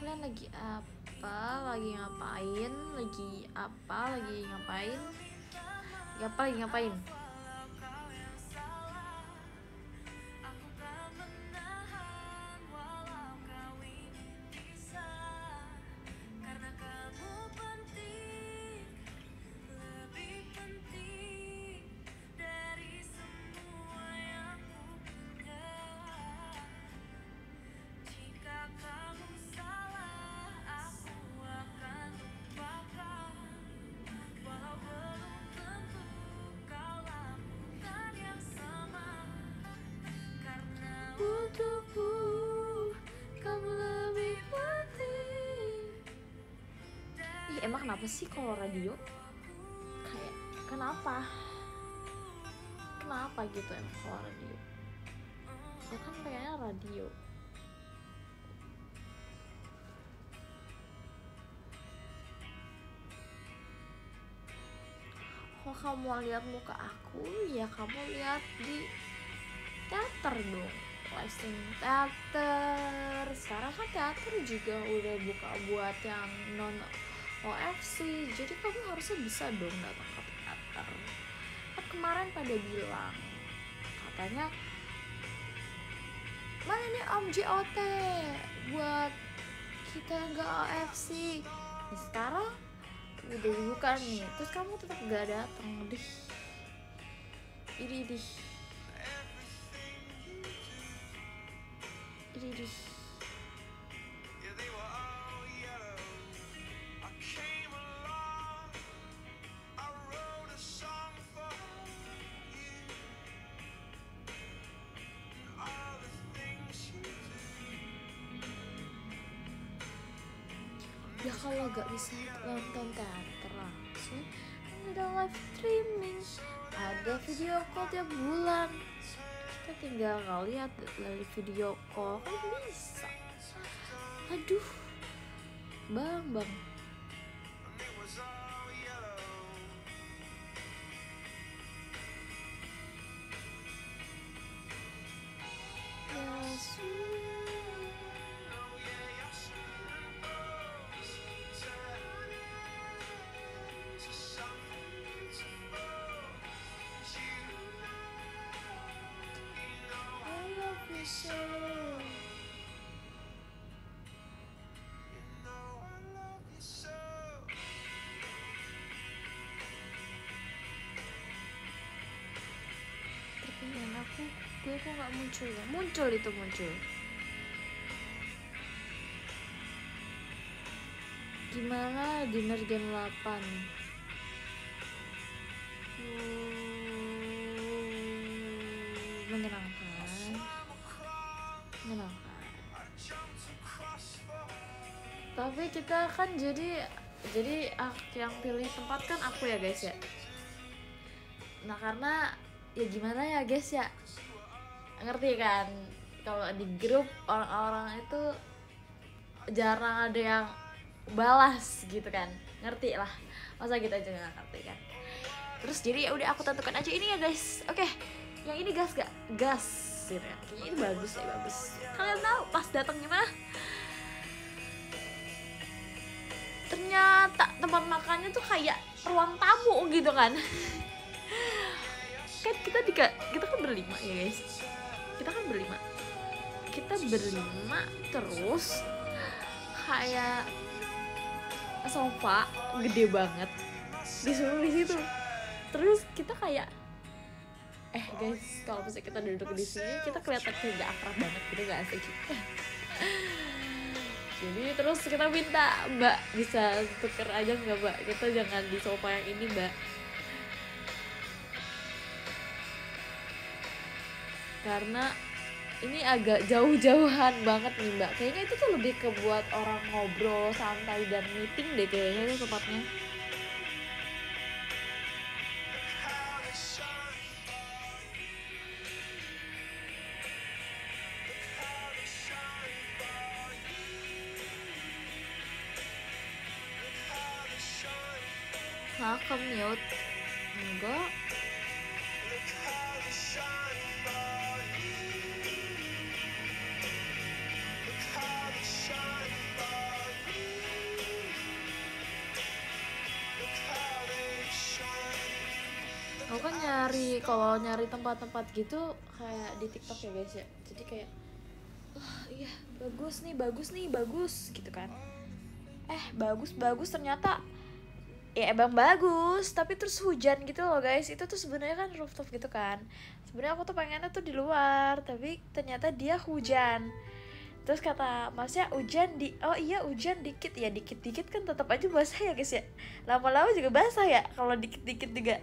kalian lagi apa? Lagi ngapain? Lagi apa? Lagi ngapain? Lagi ngapain? Untukku kamu lebih penting. Ih, emang kenapa sih kalau radio kayak kenapa gitu emang kalau radio? Ya kan pengennya radio. Kalau kamu mau lihat muka aku, ya kamu lihat di teater dong, live streaming teater. Sekarang kan teater juga udah buka buat yang non OFC, jadi kamu harusnya bisa dong datang ke teater. Kan kemarin pada bilang katanya mana nih Om JOT buat kita nggak OFC. Nah, sekarang udah dibuka nih, terus kamu tetap gak datang. Idih. Ya kalau gak bisa nonton teater langsung, ada live streaming, ada video call tiap bulan. Kita tinggal lihat dari video call kan bisa. Aduh, bang. Gue kok nggak muncul ya? Muncul. Gimana dinner jam 8? Menyenangkan. Tapi kita kan jadi yang pilih tempat kan aku ya guys ya. Nah karena ya gimana ya guys ya, ngerti kan kalau di grup orang-orang itu jarang ada yang balas gitu kan, ngerti lah, masa gitu aja nggak ngerti kan. Terus jadi ya udah aku tentukan aja ini ya guys, oke yang ini gas gitu ya, kayaknya ini bagus. Kalian tahu pas datang gimana? Ternyata tempat makannya tuh kayak ruang tamu gitu kan. Kan kita kan berlima ya guys, kita berlima terus kayak sofa gede banget disuruh di situ. Terus kita kayak guys, kalau misalnya kita duduk di sini kita kelihatan kayak gak akrab banget gitu, gak asik. Jadi terus kita minta, Mbak bisa tuker aja nggak Mbak, kita jangan di sofa yang ini Mbak, karena ini agak jauh-jauhan banget nih Mbak. Kayaknya itu tuh lebih ke buat orang ngobrol santai dan meeting deh kayaknya itu tempatnya. Commute enggak. lagi kalau nyari tempat-tempat gitu kayak di TikTok ya guys ya, jadi kayak iya bagus gitu kan, bagus ternyata ya emang bagus tapi terus hujan gitu loh guys. Itu tuh sebenarnya kan rooftop gitu kan, sebenarnya aku tuh pengennya tuh di luar tapi ternyata dia hujan. Terus kata masnya hujan oh iya hujan dikit ya, dikit kan tetap aja basah ya guys ya, lama-lama juga basah ya kalau dikit juga.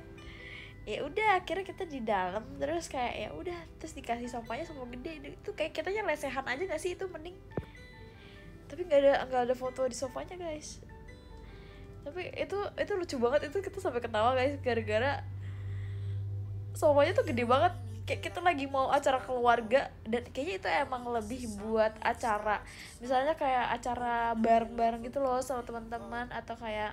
Ya udah akhirnya kita di dalam, terus kayak ya udah terus dikasih sofanya sofa gede itu, kayak kitanya lesehan aja gak sih, itu mending. Tapi nggak ada foto di sofanya guys. Tapi itu lucu banget, itu kita sampai ketawa guys gara-gara sofanya tuh gede banget, kayak kita lagi mau acara keluarga. Dan kayaknya itu emang lebih buat acara, misalnya kayak acara bareng-bareng gitu loh sama teman-teman, atau kayak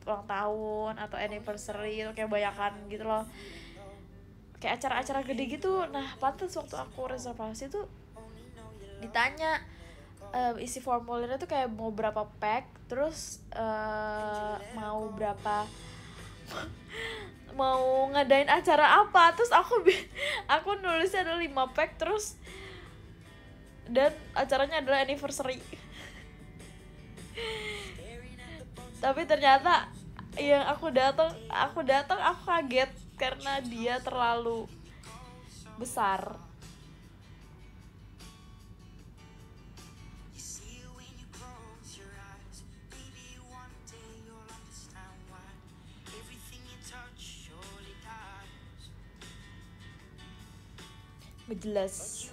ulang tahun atau anniversary, kayak banyakan gitu loh, kayak acara-acara gede gitu. Nah pantas waktu aku reservasi tuh ditanya isi formulirnya tuh kayak mau berapa pack, terus mau berapa mau ngadain acara apa. Terus aku nulisnya ada 5 pack terus, dan acaranya adalah anniversary. Tapi ternyata yang aku datang aku kaget karena dia terlalu besar. Jelas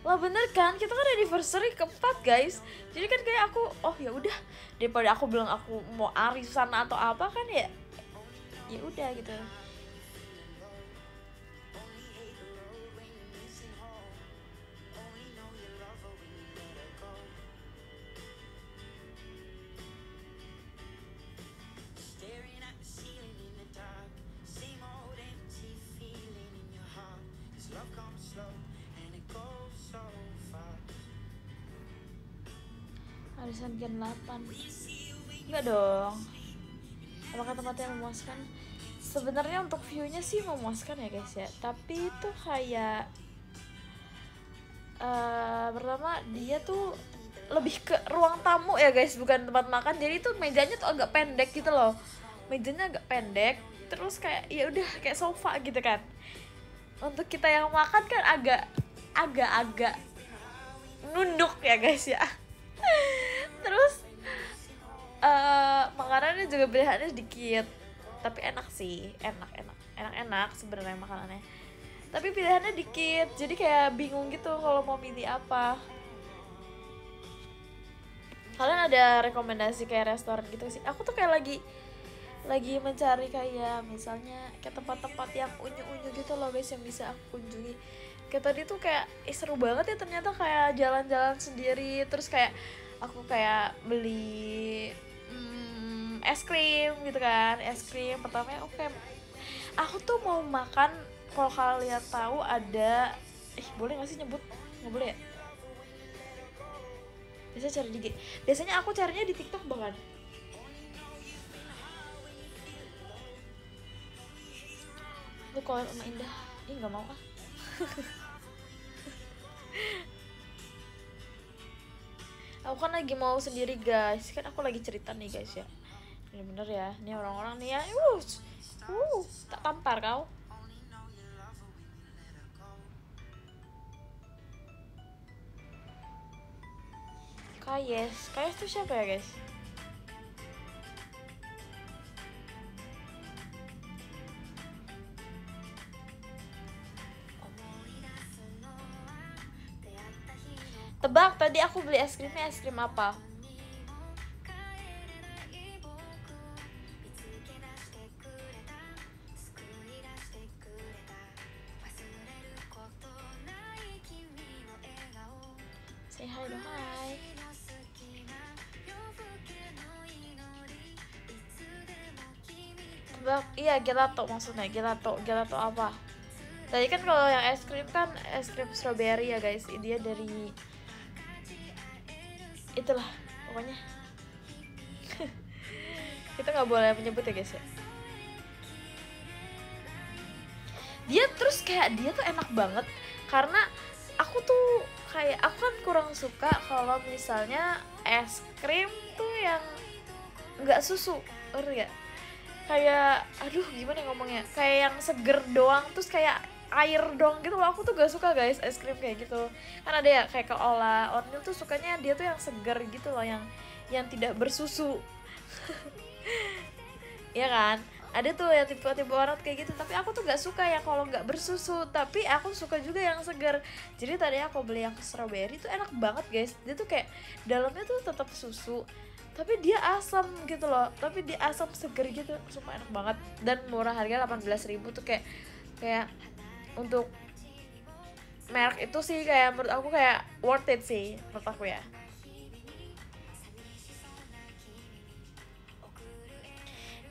lah, bener kan, kita kan anniversary keempat guys, jadi kan kayak aku ya udah, daripada aku bilang aku mau arisan atau apa kan, ya udah gitu. Arisan Gen 8 enggak dong. Apakah tempatnya memuaskan? Sebenarnya untuk view-nya sih memuaskan ya guys ya, tapi itu kayak pertama dia tuh lebih ke ruang tamu ya guys, bukan tempat makan. Jadi tuh mejanya tuh agak pendek gitu loh, mejanya agak pendek, terus kayak ya udah kayak sofa gitu kan. Untuk kita yang makan kan agak nunduk ya guys ya. Terus makanannya juga pilihannya sedikit, tapi enak sih, enak sebenarnya makanannya, tapi pilihannya dikit, jadi kayak bingung gitu kalau mau milih apa. Kalian ada rekomendasi kayak restoran gitu sih? Aku tuh kayak lagi mencari kayak misalnya kayak tempat-tempat yang unyu-unyu gitu loh guys, yang bisa aku kunjungi. Kayak tadi tuh kayak seru banget ya ternyata, kayak jalan-jalan sendiri, terus kayak aku kayak beli es krim gitu kan, es krim pertamanya oke. Aku tuh mau makan, kalau kalian tahu ada boleh nggak sih nyebut? Nggak boleh ya? Biasanya aku carinya di TikTok bahkan. Lu kalau sama Indah, nggak mau ah. Aku kan lagi mau sendiri guys, kan aku lagi cerita nih guys ya. Ini bener ya, ini orang-orang nih ya, tak tampar kau. Kayes tuh siapa ya guys? Tebak, tadi aku beli es krimnya es krim apa? Say hi dong, hi. Tebak, iya gelato maksudnya, gelato apa? Tadi kan kalau yang es krim kan es krim strawberry ya guys, dia dari itulah pokoknya. Kita nggak boleh menyebut ya guys ya. Dia terus kayak dia tuh enak banget karena aku tuh kayak aku kan kurang suka kalau misalnya es krim tuh yang nggak susu, ya kayak aduh gimana ngomongnya, kayak yang seger doang terus kayak air dong gitu loh. Aku tuh gak suka guys es krim kayak gitu. Kan ada ya kayak Keola, Ornil tuh sukanya dia tuh yang seger gitu loh, yang tidak bersusu. Ya kan, ada tuh ya tipe-tipe orang kayak gitu, tapi aku tuh gak suka yang kalau nggak bersusu, tapi aku suka juga yang segar. Jadi tadi aku beli yang strawberry tuh enak banget guys, dia tuh kayak dalamnya tuh tetap susu tapi dia asam gitu loh, tapi dia asam seger gitu, sumpah enak banget dan murah, harga 18.000 tuh kayak untuk merek itu sih kayak menurut aku kayak worth it sih menurut aku ya.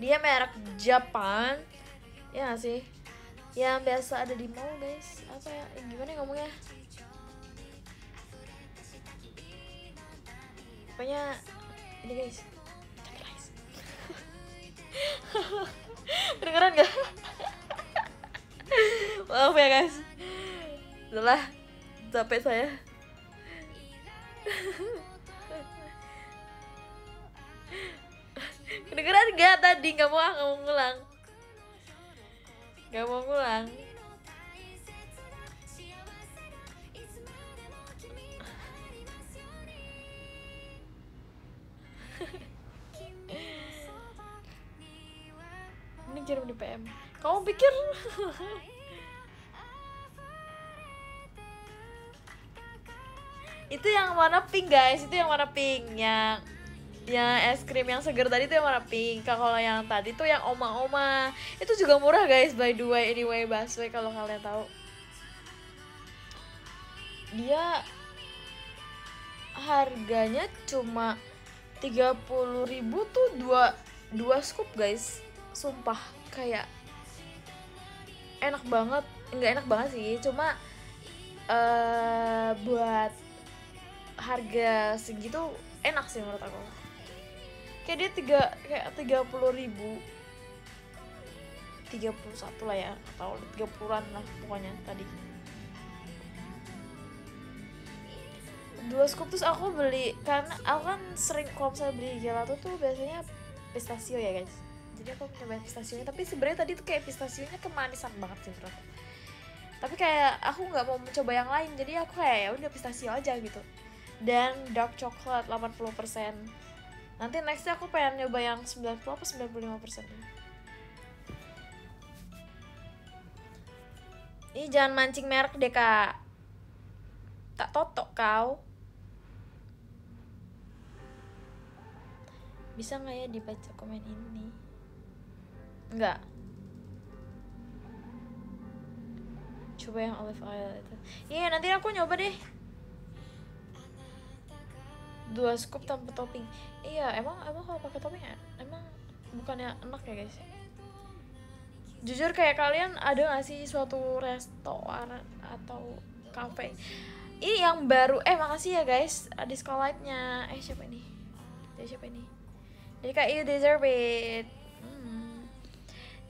Dia merek Japan ya gak sih, yang biasa ada di mall guys, apa ya gimana ya ngomongnya, pokoknya ini guys. Kedengeran gak? Maaf ya guys, setelah capek saya. Kedengeran gak tadi? Gak mau ngulang. Gak mau ngulang. Ini kirim di PM. Kamu pikir itu yang warna pink guys, itu yang warna pink, yang es krim yang seger tadi tuh yang warna pink. Kalau yang tadi tuh yang oma-oma, itu juga murah guys by the way, anyway Busway kalau kalian tahu. Dia harganya cuma 30.000 tuh dua scoop guys, sumpah kayak enak banget. Nggak enak banget sih, cuma buat harga segitu enak sih menurut aku. Kayak dia 30.000, 31 lah ya, atau 30-an lah pokoknya tadi. 2 scoop terus aku beli karena aku kan sering kalau misalnya beli gelato tuh biasanya pistachio ya guys, jadi aku nyobain pistachionya, tapi sebenarnya tadi tuh kayak pistachionya kemanisan banget sih menurut aku. Tapi kayak aku nggak mau mencoba yang lain, jadi aku kayak ya udah pistachio aja gitu. Dan dark chocolate 80%. Nanti nextnya aku pengen nyoba yang 90 apa 95%. Ih jangan mancing merek deh kak, tak totok kau. Bisa nggak ya dibaca komen ini? Enggak. Coba yang olive oil itu. Iya nanti aku nyoba deh. 2 scoop tanpa topping. Iya emang kalau pakai topping ya emang bukannya enak ya guys. Jujur kayak kalian ada gak sih suatu restoran atau cafe ini yang baru, makasih ya guys Discolite-nya, siapa ini? Jadi kayak you deserve it.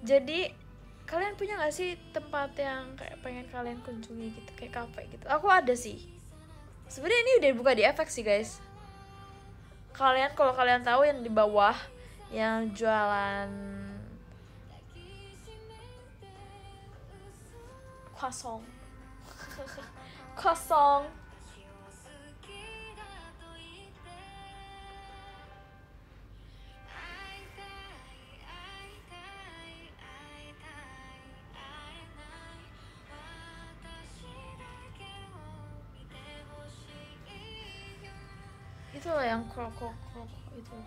Jadi kalian punya gak sih tempat yang kayak pengen kalian kunjungi gitu, kayak cafe gitu? Aku ada sih. Sebenarnya ini udah buka di FX sih guys. Kalian kalau kalian tahu yang di bawah yang jualan kosong. Kosong. Itu loh yang kroko itu.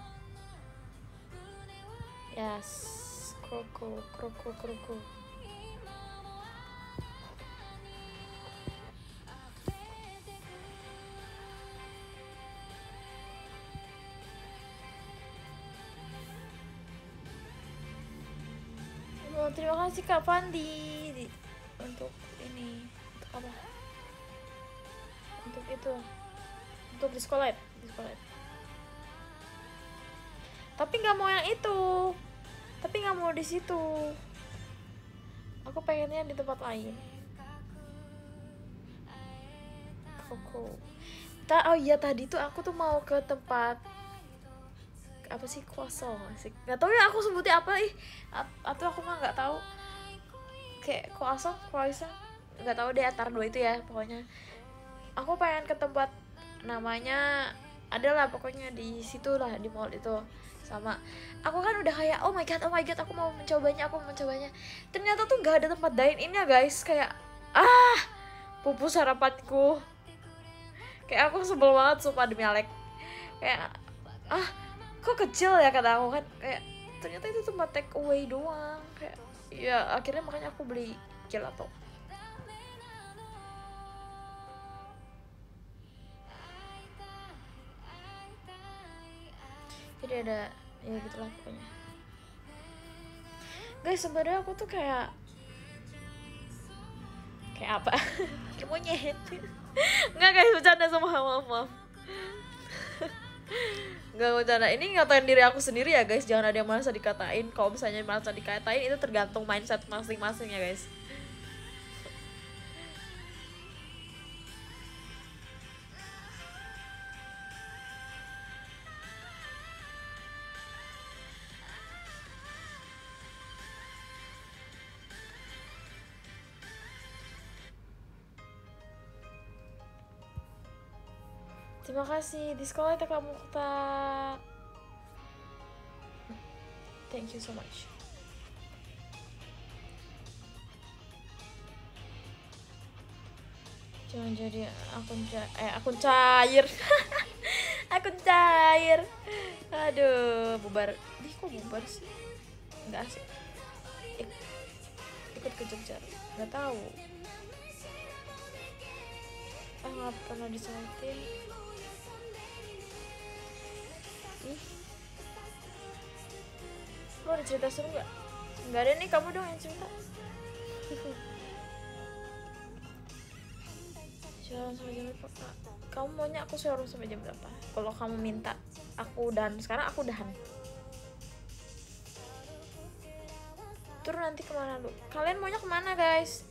Yes, kroko. Oh, terima kasih Kak Pandi untuk ini, untuk apa? Untuk itu, untuk Discolite. Tapi nggak mau yang itu, tapi nggak mau di situ, aku pengennya di tempat lain. Koko. Oh iya, tadi tuh aku tuh mau ke tempat apa sih, croissant sih, nggak tahu ya aku sebutnya apa atau aku nggak tahu, kayak croissant nggak tahu deh, antara dua itu ya pokoknya. Aku pengen ke tempat namanya adalah pokoknya di situ lah, di mall itu. Sama aku kan udah kayak oh my god aku mau mencobanya, ternyata tuh nggak ada tempat dine in ya guys. Kayak pupus harapanku, kayak aku sebel banget sumpah demi Alek. Kayak kok kecil ya kata aku kan, kayak ternyata itu tempat take away doang. Kayak ya akhirnya makanya aku beli gelato. Jadi ada ya gitulah pokoknya guys. Sebenarnya aku tuh kayak apa kayak monyet. Nggak guys, bercanda, sama maaf. Nggak bercanda, ini ngatain diri aku sendiri ya guys, jangan ada yang merasa dikatain. Kalau misalnya merasa dikatain itu tergantung mindset masing-masing ya guys. Terima kasih di sekolah Kak Mukhtar. Thank you so much. Jangan jadi akun cair. Akun cair. Aduh, bubar. Kok bubar sih? Enggak asik. Ikut ke Jogja. Enggak tahu. Nggak pernah diselitin. Lu ada cerita seru nggak? Nggak ada nih, kamu dong yang cerita. Jalan sampai jam berapa Kak? Kamu maunya aku showroom sampai jam berapa? Kalau kamu minta aku udahan sekarang, aku udahan. Terus nanti kemana lu? Kalian maunya kemana guys?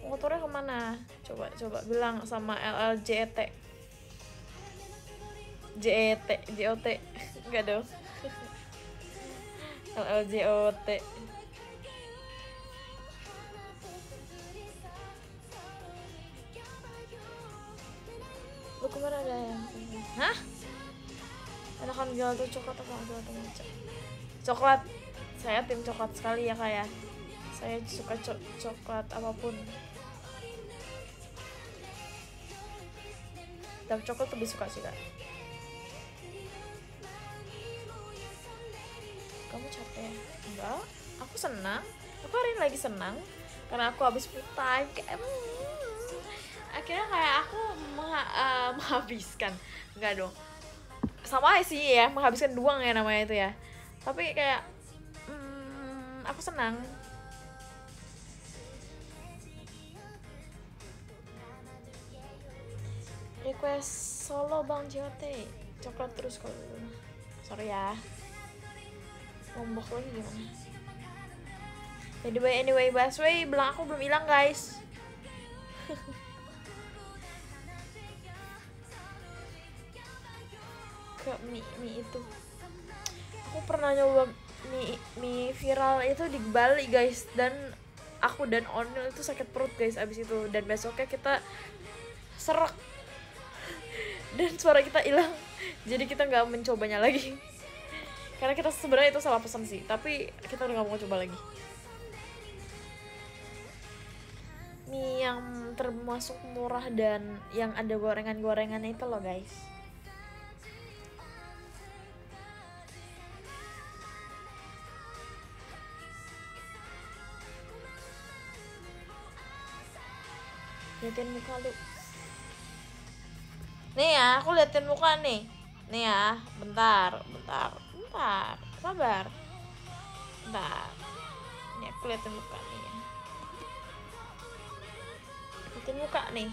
Motornya kemana? Coba bilang sama LLJET. JOT enggak dong. LLJOT. Lu kemana ada yang? Hah? Enakan gelato coklat apa gelato matcha? Coklat. Saya tim coklat sekali ya Kak ya. Saya suka coklat apapun. Dark coklat lebih suka sih Kak. Kamu capek? Enggak, aku senang. Aku hari ini lagi senang karena aku habis full time. Kayak akhirnya kayak aku menghabiskan. Enggak dong, sama sih ya, menghabiskan doang ya namanya itu ya. Tapi kayak aku senang. Request solo Bang JOT. Coklat terus kalau sorry ya. Lombok lagi gimana? Anyway, Baswe bilang aku belum hilang guys. Ke mie itu. Aku pernah nyoba mie viral itu di Bali guys, dan aku dan Onil itu sakit perut guys abis itu, dan besoknya kita serak dan suara kita hilang, jadi kita nggak mencobanya lagi. Karena kita sebenarnya itu salah pesan sih, tapi kita udah gak mau coba lagi. Mie yang termasuk murah dan yang ada gorengan-gorengannya itu loh guys. Liatin muka lu. Nih ya, aku liatin muka nih. Nih ya, bentar. Sabar. Bentar. Nih aku liatin muka nih ya. Liatin muka nih.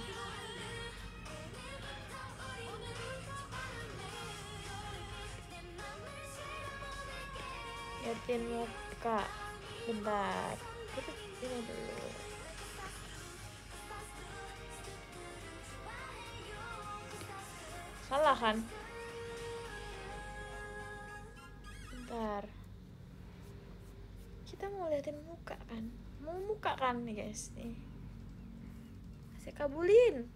liatin muka. Bentar, kita ini dulu. Salah kan? Bentar, kita mau liatin muka kan? Mau muka kan nih guys nih. Saya kabulin.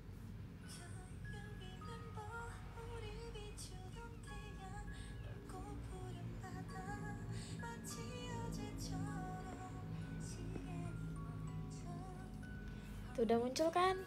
Tuh udah muncul kan?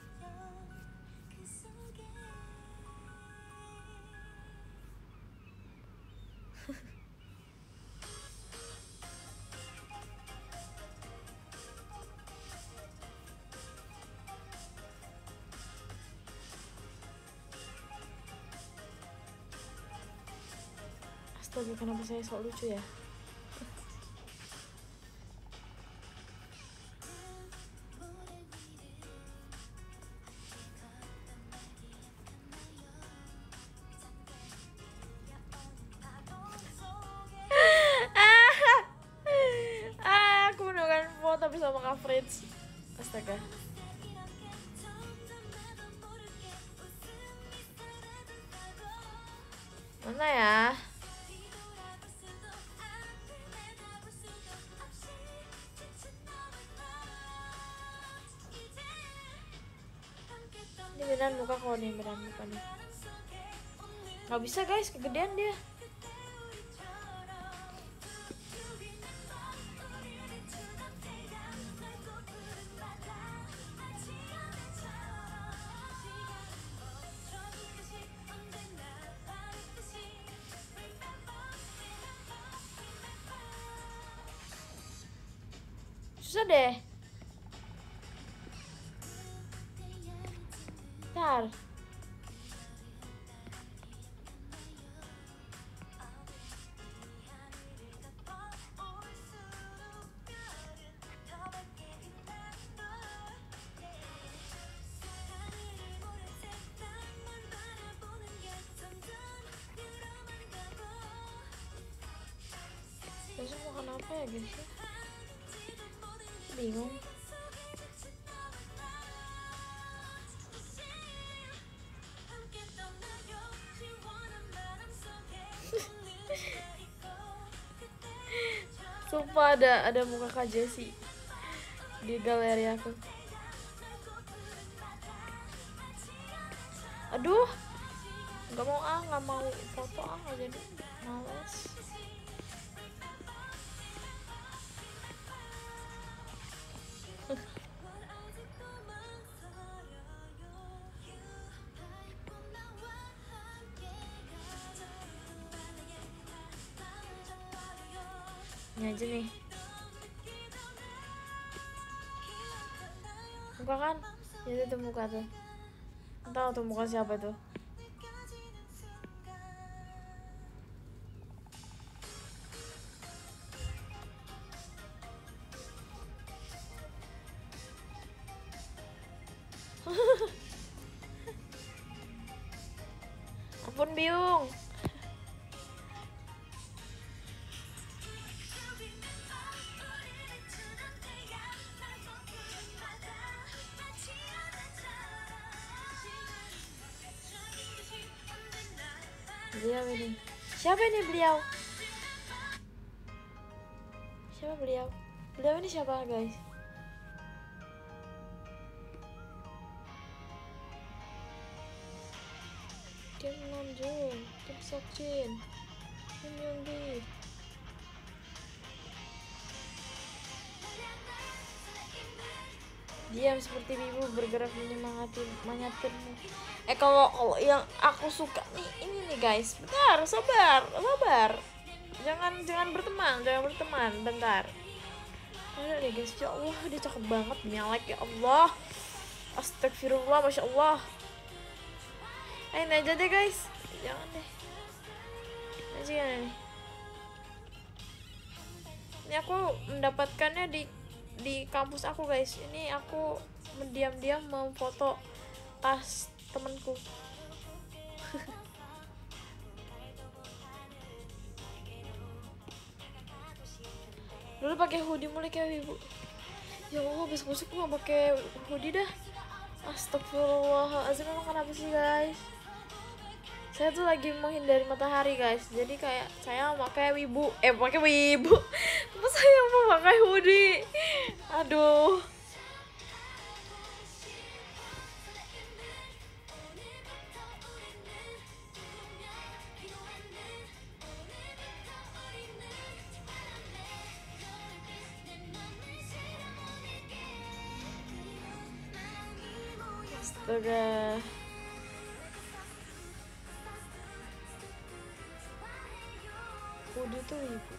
Astaga, kenapa saya sok lucu ya? Aku menemukan foto bersama Kak Fritz. Astaga. Mana ya? Ini beneran muka kok nih, beneran muka nih. Gak bisa guys, kegedean dia. Susah deh. Bentar. Besok makan apa ya guys ya? Bingung. Sumpah ada muka Kak Jessie di galeri aku. Aduh, nggak mau foto nggak jadi, males. Ini aja nih. Muka kan? Itu tuh muka tuh. Entah tuh muka siapa tuh. Ampun Biung. Beliau ini. Siapa ini beliau? Siapa beliau? Beliau ini siapa guys? Kim Namjoon, Kim Seokjin, Kim Yoongi. Diam seperti ibu bergerak menyemangatkanmu. Kalau yang aku suka nih ini nih guys. Bentar, sabar. Jangan berteman, bentar. Ada deh guys, ya Allah dia cakep banget, nyalek ya Allah. Astagfirullah, masya Allah. Ini aja deh guys, jangan deh. Aja nih. Ini aku mendapatkannya di kampus aku guys. Ini aku diam-diam mau foto tas temanku. Dulu pakai hoodie mulai kayak ibu. Ya Allah, besok-besok gue gak pakai hoodie dah. Astagfirullahaladzim, emang kenapa sih guys? Saya tuh lagi menghindari matahari guys, jadi kayak saya pakai wibu. Kenapa saya mau pakai hoodie? Aduh. Astaga. Hoodie tuh wibu.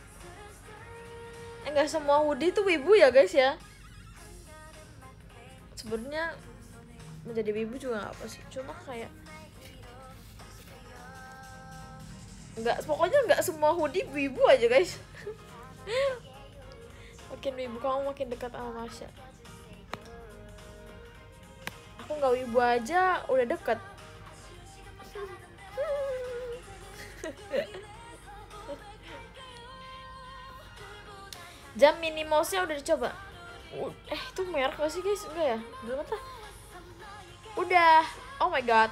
Enggak semua hoodie tuh wibu ya guys ya. Sebenarnya menjadi wibu juga gak apa sih, cuma kayak pokoknya nggak semua hoodie wibu aja guys. Makin wibu kamu makin dekat sama Masya. Aku nggak wibu aja udah deket. Jam Minnie Mouse-nya udah dicoba? Itu merek gak sih guys? Enggak ya? Belum apa? Udah. Oh my god.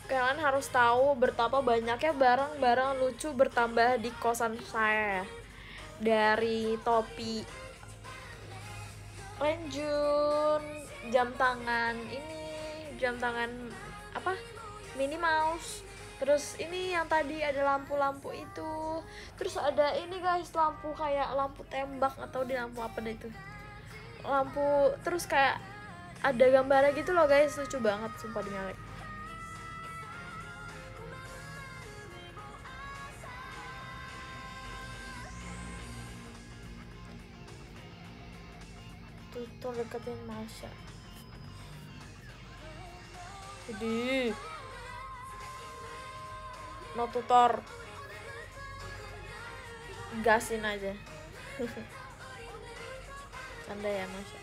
Kalian harus tahu betapa banyaknya barang-barang lucu bertambah di kosan saya. Dari topi Renjun, jam tangan apa? Minnie Mouse. Terus ini yang tadi ada lampu-lampu itu. Terus ada ini guys, lampu kayak lampu tembak atau di lampu apa deh itu. Lampu terus kayak ada gambarnya gitu loh guys, lucu banget sumpah dinyalek. Tuh deketin Masya. Jadi no tutor, gasin aja. Canda ya Masya.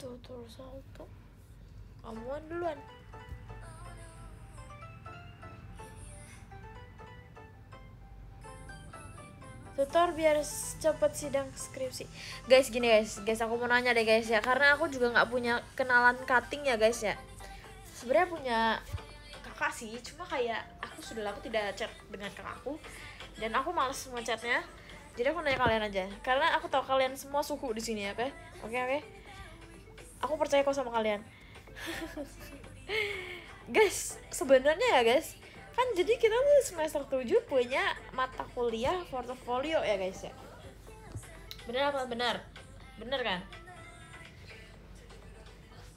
Tutur salto, kamuan duluan. Tutor biar cepet sidang skripsi. Guys gini guys aku mau nanya deh guys ya, karena aku juga nggak punya kenalan cutting ya guys ya. Sebenarnya punya kakak sih, cuma kayak aku sudah lama tidak chat dengan kakakku dan aku males ngechatnya. Jadi aku nanya kalian aja, karena aku tahu kalian semua suhu di sini ya, oke. Aku percaya kok sama kalian. Guys, sebenarnya ya guys, kan jadi kita tuh semester 7 punya mata kuliah portofolio ya guys ya. Bener apa? Bener kan?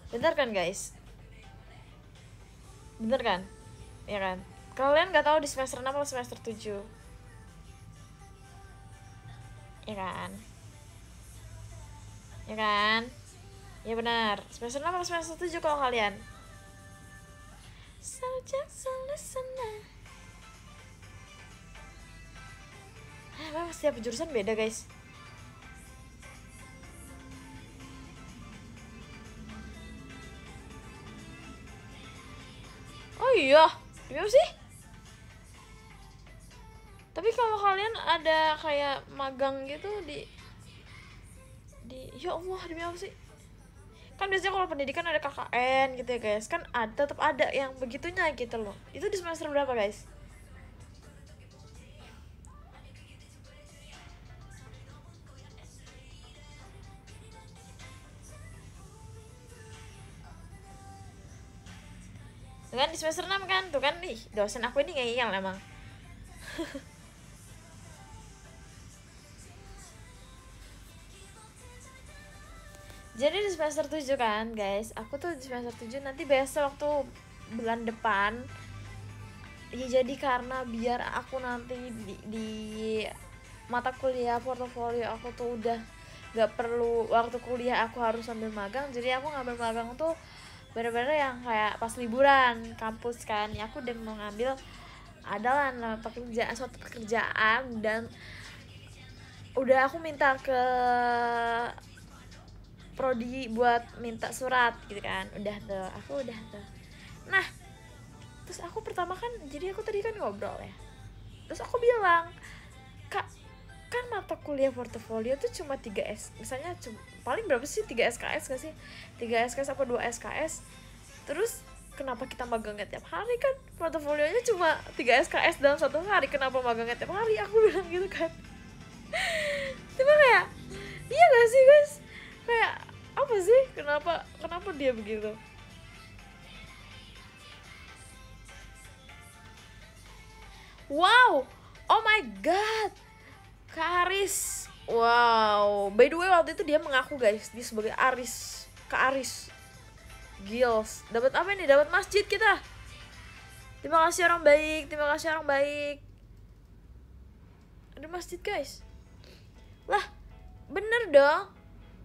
Bener kan guys? Bener kan? Ya kan? Kalian gak tahu di semester 6 atau semester 7? Ya kan? Ya kan? Ya benar, semester 6 atau semester 7 kalau kalian? Memang setiap jurusan beda guys. Oh iya, gimana sih? Tapi kalau kalian ada kayak magang gitu di ya Allah, demi apa sih? Kan biasanya kalau pendidikan ada KKN gitu ya guys, kan tetap ada yang begitunya gitu loh. Itu di semester berapa guys? Tuh kan di semester 6 kan, tuh kan nih dosen aku ini ngeyel emang. Jadi di semester 7 kan guys, aku tuh di semester 7 nanti besok waktu bulan depan. Ya jadi karena biar aku nanti di mata kuliah portofolio aku tuh udah gak perlu waktu kuliah aku harus sambil magang. Jadi aku ngambil magang tuh bener-bener yang kayak pas liburan kampus kan. Ya aku udah mau ngambil adalah pekerjaan, suatu pekerjaan, dan udah aku minta ke prodi buat minta surat gitu kan, udah tuh. Nah terus aku pertama kan, jadi aku tadi kan ngobrol ya, terus aku bilang, kak kan mata kuliah portofolio tuh cuma 3 S, misalnya paling berapa sih, 3 SKS gak sih, 3 SKS apa 2 SKS, terus kenapa kita magangnya tiap hari, kan portofolionya cuma 3 SKS dalam satu hari, kenapa magangnya tiap hari, aku bilang gitu kan. Cuma kayak, iya gak sih guys, kayak apa sih, kenapa dia begitu. Wow, oh my god, Kak Aris. Wow, by the way waktu itu dia mengaku guys, dia sebagai Aris, Kak Aris Gils. Dapat apa nih? Dapat masjid kita. Terima kasih orang baik, terima kasih orang baik. Ada masjid guys. Lah, bener dong.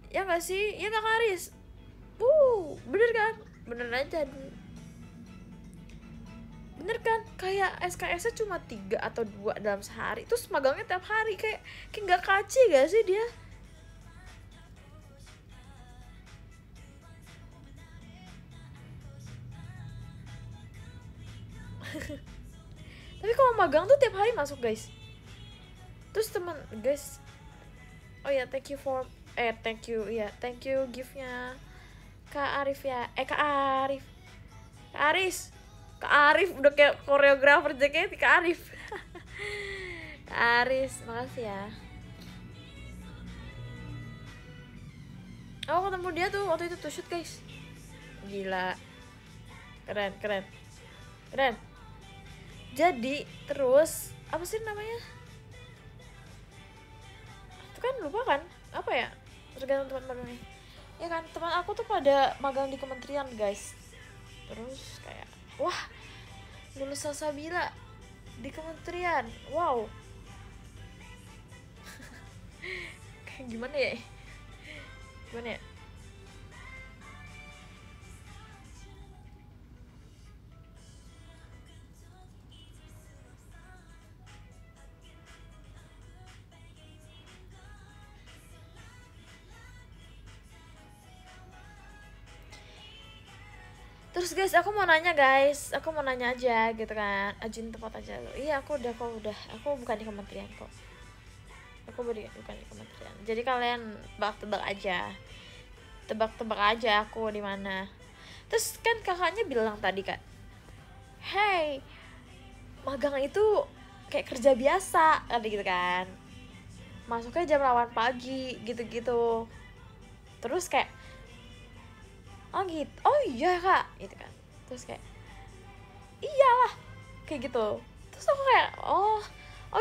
Ya gak sih? Ya gak Kak Aris? Bener kan? Bener aja. Bener kan, kayak SKS-nya cuma 3 atau 2 dalam sehari, terus magangnya tiap hari, kayak nggak kaci gak sih dia. Tapi kalau magang tuh tiap hari masuk guys. Terus teman guys, oh ya thank you gift-nya Kak Arif ya, Kak Arif udah kayak koreografer JKT, Kak Arif. Kak Aris, makasih ya. Oh ketemu dia tuh waktu itu tuh shoot guys, gila, keren. Jadi terus apa sih namanya? Itu kan lupa kan? Apa ya? Tergantung teman magangnya. Ya kan teman aku tuh pada magang di kementerian guys. Terus kayak wah, lulus Salsabila di kementerian. Wow. Kayak gimana ya? Terus guys, aku mau nanya aja gitu kan, ajuin tempat aja lo. Iya aku bukan di kementerian kok. Aku bukan di kementerian. Jadi kalian tebak-tebak aja aku di mana. Terus kan kakaknya bilang tadi kan, hey, magang itu kayak kerja biasa, ada gitu kan. Masuknya jam 8 pagi gitu-gitu. Terus kayak oh gitu, oh iya kak gitu kan. Terus kayak iyalah kayak gitu. Terus aku kayak oh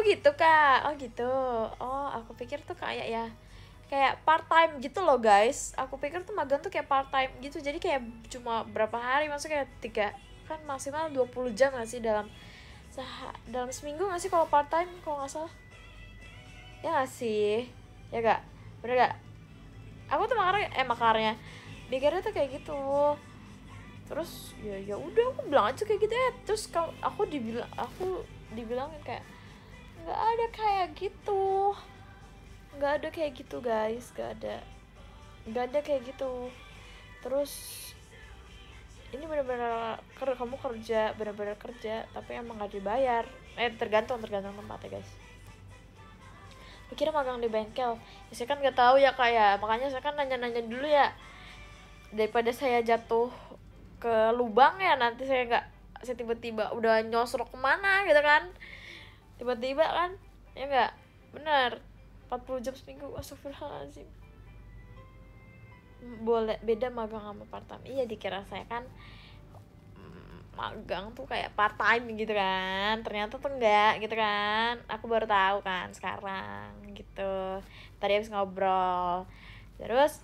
gitu kak, oh gitu. Oh aku pikir tuh kayak part time gitu loh guys. Aku pikir tuh magang tuh kayak part time gitu, jadi kayak cuma berapa hari, maksudnya kayak 3 kan maksimal 20 jam gak sih dalam seminggu gak sih kalau part time, kalau nggak salah ya gak sih, ya gak, bener gak? Aku tuh makarnya mikirnya tuh kayak gitu. Terus ya udah aku bilang aja kayak gitu ya. Terus kalau aku dibilangin kayak nggak ada kayak gitu guys, nggak ada kayak gitu. Terus ini benar-benar kamu kerja, benar-benar kerja tapi emang nggak dibayar. Tergantung tempatnya guys. Pikir magang di bengkel ya, saya kan nggak tahu ya kayak, makanya saya kan nanya dulu ya, daripada saya jatuh ke lubang ya, nanti saya tiba-tiba udah nyosrok kemana gitu kan, tiba-tiba kan, ya nggak, bener 40 jam seminggu, astagfirullahaladzim. Boleh beda magang sama part time. Iya dikira saya kan magang tuh kayak part time gitu kan, ternyata tuh enggak gitu kan, aku baru tahu kan sekarang gitu, tadi habis ngobrol. Terus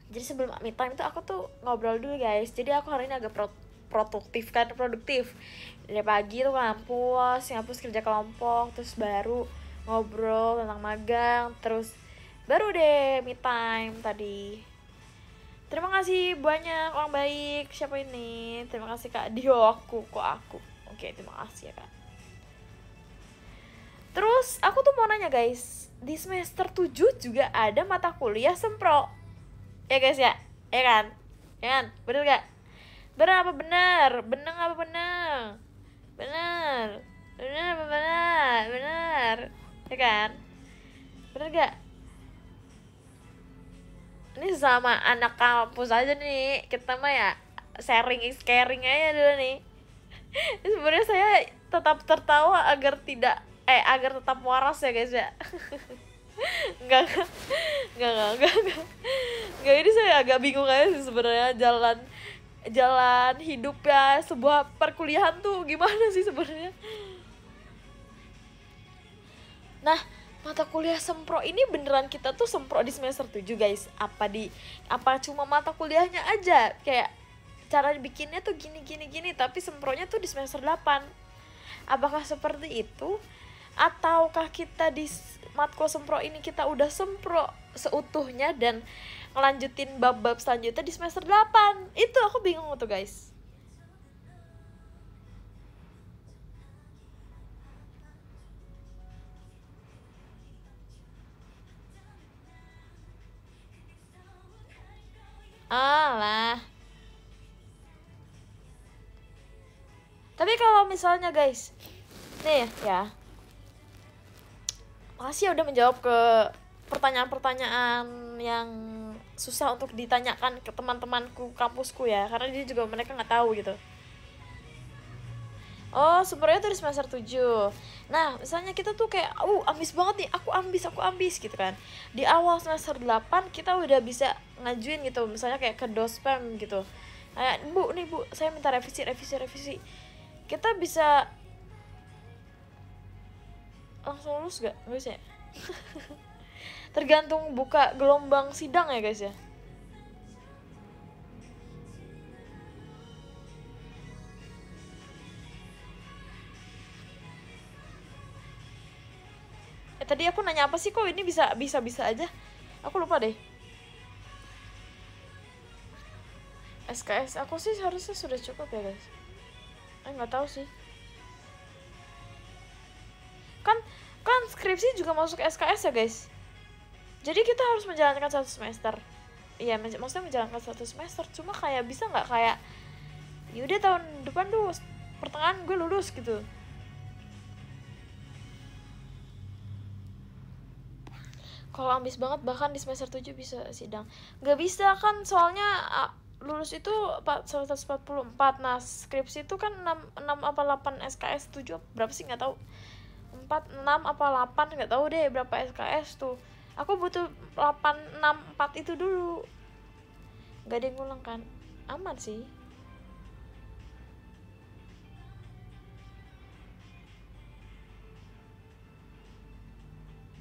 jadi sebelum me time itu aku tuh ngobrol dulu guys, jadi aku hari ini agak produktif dari pagi tuh ngampus kerja kelompok, terus baru ngobrol tentang magang, terus baru deh me time tadi. Terima kasih banyak orang baik. Siapa ini? Terima kasih Kak Dio. Aku Oke, terima kasih ya Kak. Terus aku tuh mau nanya guys, di semester 7 juga ada mata kuliah sempro. Ya guys ya? Ya kan? Ya kan? Bener gak? Bener apa bener? Bener apa bener? Bener. Bener apa bener? Bener. Ya kan? Bener gak? Ini sama anak kampus aja nih. Kita mah ya sharing is caring aja dulu nih. Sebenarnya saya tetap tertawa agar tetap waras ya guys ya. enggak enggak, ini saya agak bingung aja sih sebenarnya jalan hidup ya sebuah perkuliahan tuh gimana sih sebenarnya. Nah, mata kuliah sempro ini beneran kita tuh sempro di semester 7 guys. Apa cuma mata kuliahnya aja kayak cara bikinnya tuh gini tapi sempronya tuh di semester 8. Apakah seperti itu? Ataukah kita di matkul sempro ini kita udah sempro seutuhnya dan ngelanjutin bab-bab selanjutnya di semester 8? Itu aku bingung tuh guys. Alah. Tapi kalau misalnya guys, nih ya, makasih ya udah menjawab ke pertanyaan-pertanyaan yang susah untuk ditanyakan ke teman-temanku kampusku ya, karena dia juga mereka nggak tahu gitu. Oh, sebenarnya tuh di semester 7. Nah, misalnya kita tuh kayak, ambis banget nih, aku ambis gitu kan. Di awal semester 8 kita udah bisa ngajuin gitu, misalnya kayak ke dospem gitu. Kayak, Bu, saya minta revisi. Kita bisa langsung lulus gak? Nggak bisa ya? Tergantung buka gelombang sidang ya guys ya. Tadi aku nanya apa sih, kok ini bisa aja? Aku lupa deh. SKS aku sih harusnya sudah cukup ya guys. Nggak tahu sih. Kan skripsi juga masuk SKS ya guys. Jadi kita harus menjalankan 1 semester. Iya, maksudnya menjalankan 1 semester. Cuma kayak bisa nggak kayak, yaudah tahun depan tuh pertengahan gue lulus gitu. Kalau ambis banget bahkan di semester 7 bisa sidang. Nggak bisa kan, soalnya lulus itu 144. Nah, skripsi itu kan 6 apa 8 SKS, 7 berapa sih nggak tahu. 6 apa 8 nggak tahu deh berapa SKS tuh. Aku butuh 4 itu dulu. Nggak ada yang ngulang kan? Aman sih.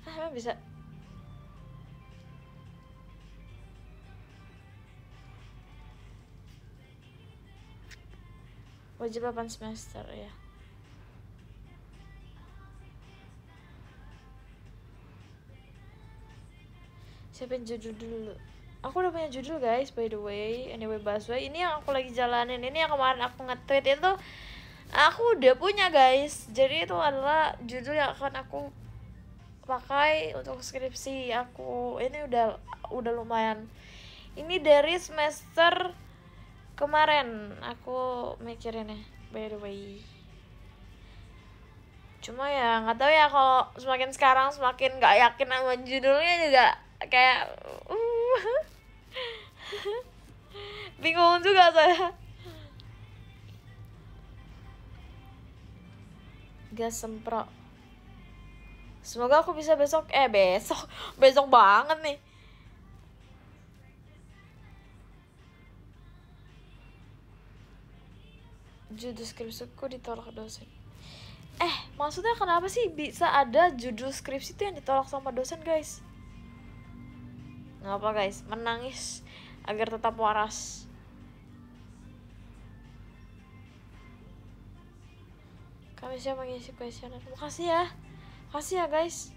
Emang bisa. Wajib 8 semester ya. Siapin judul dulu. Aku udah punya judul guys, by the way. Anyway, Busway ini yang aku lagi jalanin. Ini yang kemarin aku nge-tweet itu aku udah punya guys. Jadi itu adalah judul yang akan aku pakai untuk skripsi aku. Ini udah lumayan. Ini dari semester kemarin aku mikirin ya, by the way. Cuma ya nggak tahu ya, kalau semakin sekarang semakin nggak yakin sama judulnya juga kayak bingung juga saya. Gas sempro. Semoga aku bisa besok banget nih. Judul skripsiku ditolak dosen. Maksudnya kenapa sih bisa ada judul skripsi itu yang ditolak sama dosen guys? Nggak apa guys, menangis agar tetap waras. Kami siap mengisi kuesioner. Makasih ya guys.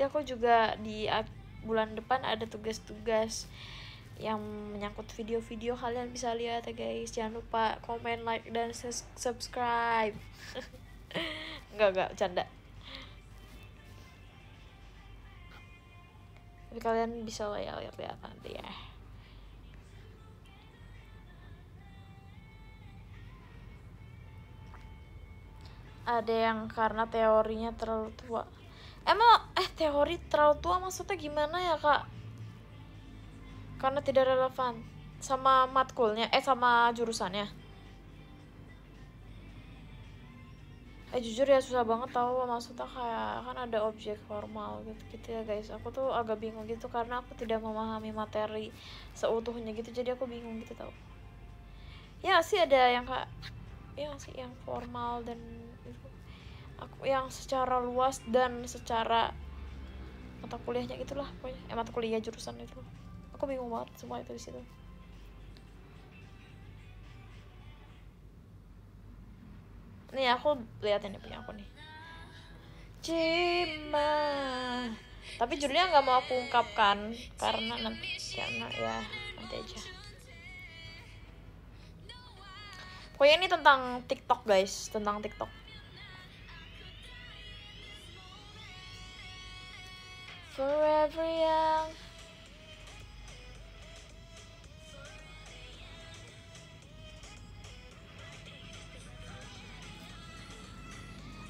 Nanti aku juga di bulan depan ada tugas-tugas yang menyangkut video-video kalian bisa lihat ya guys. Jangan lupa komen, like, dan subscribe. Enggak, canda. Tapi kalian bisa lihat nanti ya. Ada yang karena teorinya terlalu tua. Emang teori terlalu tua maksudnya gimana ya kak? Karena tidak relevan sama matkulnya, sama jurusannya. Jujur ya susah banget tahu maksudnya, kayak kan ada objek formal gitu ya guys. Aku tuh agak bingung gitu karena aku tidak memahami materi seutuhnya gitu, jadi aku bingung gitu tau. Ya sih ada yang kak, ya sih yang formal dan itu. Aku yang secara luas dan secara mata kuliahnya gitulah pokoknya, mata kuliah jurusan itu aku bingung banget semua itu di situ. Nih aku lihat ini punya aku nih, Cima, tapi judulnya nggak mau aku ungkapkan karena nanti ya nanti aja. Pokoknya ini tentang TikTok guys, tentang TikTok. Forever Young.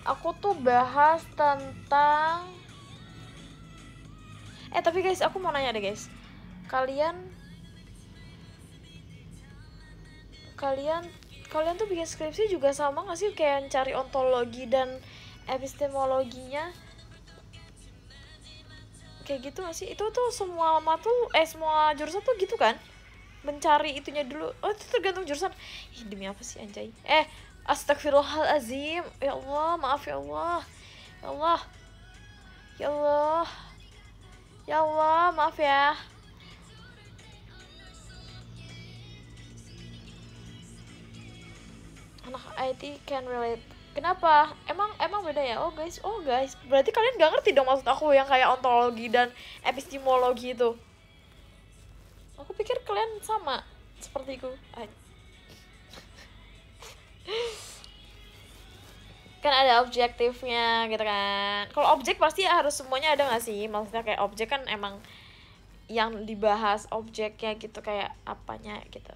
Aku tuh bahas tentang tapi guys aku mau nanya deh guys, kalian tuh bikin skripsi juga sama gak sih kayak cari ontologi dan epistemologinya kayak gitu gak sih? Itu tuh semua semua jurusan tuh gitu kan, mencari itunya dulu. Oh itu tergantung jurusan. Demi apa sih anjay. Astagfirullahalazim, ya Allah, maaf ya Allah, ya Allah, ya Allah, ya Allah, maaf ya. Anak IT can relate. Kenapa? Emang beda ya? Oh guys, berarti kalian gak ngerti dong maksud aku yang kayak ontologi dan epistemologi itu. Aku pikir kalian sama sepertiku. Kan ada objektifnya gitu kan. Kalau objek pasti harus semuanya ada gak sih? Maksudnya kayak objek kan emang yang dibahas objeknya gitu, kayak apanya gitu.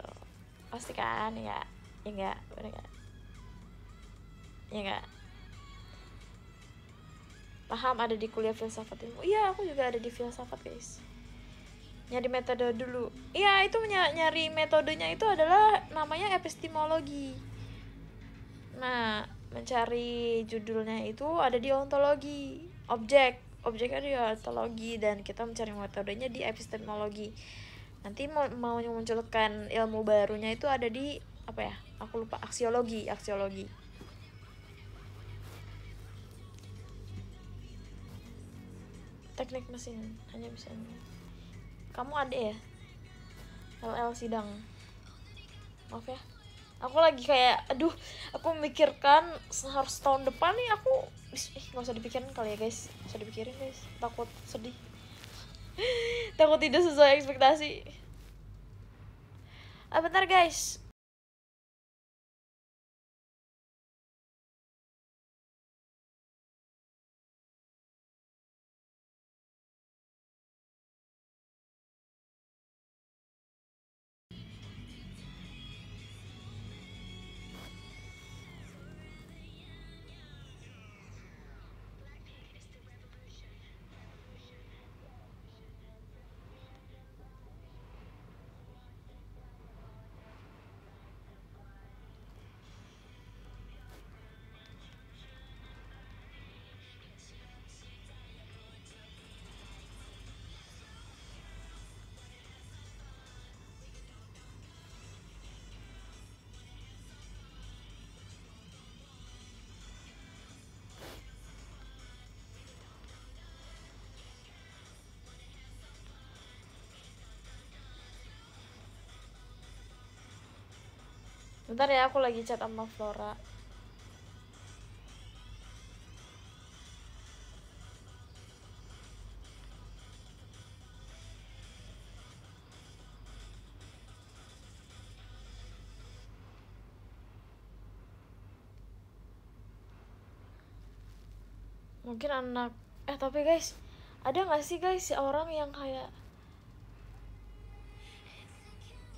Pasti kan ya? Ya enggak, bener gak? Ya enggak? Paham, ada di kuliah filsafat ilmu. Iya, aku juga ada di filsafat guys. Nyari metode dulu. Iya, itu nyari metodenya itu adalah namanya epistemologi. Nah, mencari judulnya itu ada di ontologi. Objeknya di ontologi, dan kita mencari metodenya di epistemologi. Nanti mau memunculkan ilmu barunya itu ada di apa ya? Aku lupa, aksiologi. Teknik mesin hanya bisa. Kamu ada ya? LL sidang. Maaf ya. Aku lagi kayak aku memikirkan harus tahun depan nih aku nggak usah dipikirin kali ya guys, nggak usah dipikirin guys, takut sedih. Takut tidak sesuai ekspektasi. Bentar guys. Bentar ya, aku lagi chat sama Flora. Mungkin anak tapi guys, ada nggak sih guys orang yang kayak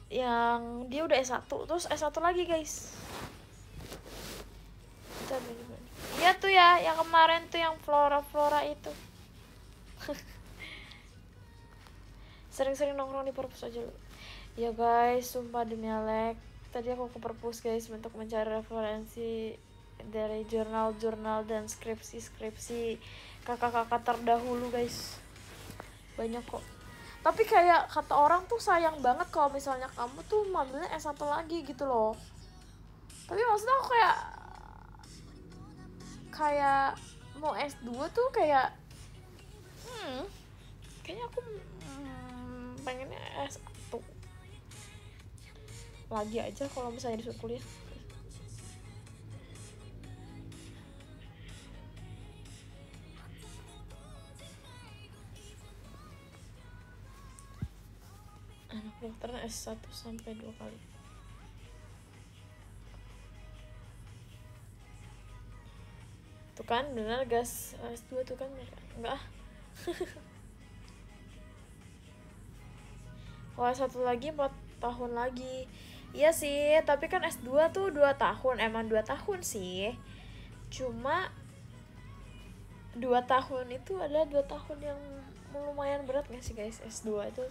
yang dia udah S1 terus S1 lagi guys. Iya tuh ya, yang kemarin tuh yang flora itu. Sering-sering nongkrong di perpus aja lu. Ya guys, sumpah demi Alek, tadi aku ke perpus guys untuk mencari referensi dari jurnal-jurnal dan skripsi kakak-kakak terdahulu guys. Banyak kok. Tapi kayak kata orang tuh sayang banget kalau misalnya kamu tuh ngambilnya S1 lagi gitu loh. Tapi maksudnya aku kayak mau S2 tuh kayak kayaknya aku pengennya S1 lagi aja kalau misalnya disuruh kuliah. Anak dokter S1 sampai 2 kali. Tuh kan benar gas S2 tuh kan enggak. Kalau S1 lagi 4 tahun lagi. Iya sih, tapi kan S2 tuh 2 tahun, emang 2 tahun sih. Cuma 2 tahun itu adalah 2 tahun yang lumayan berat gak sih guys? S2 itu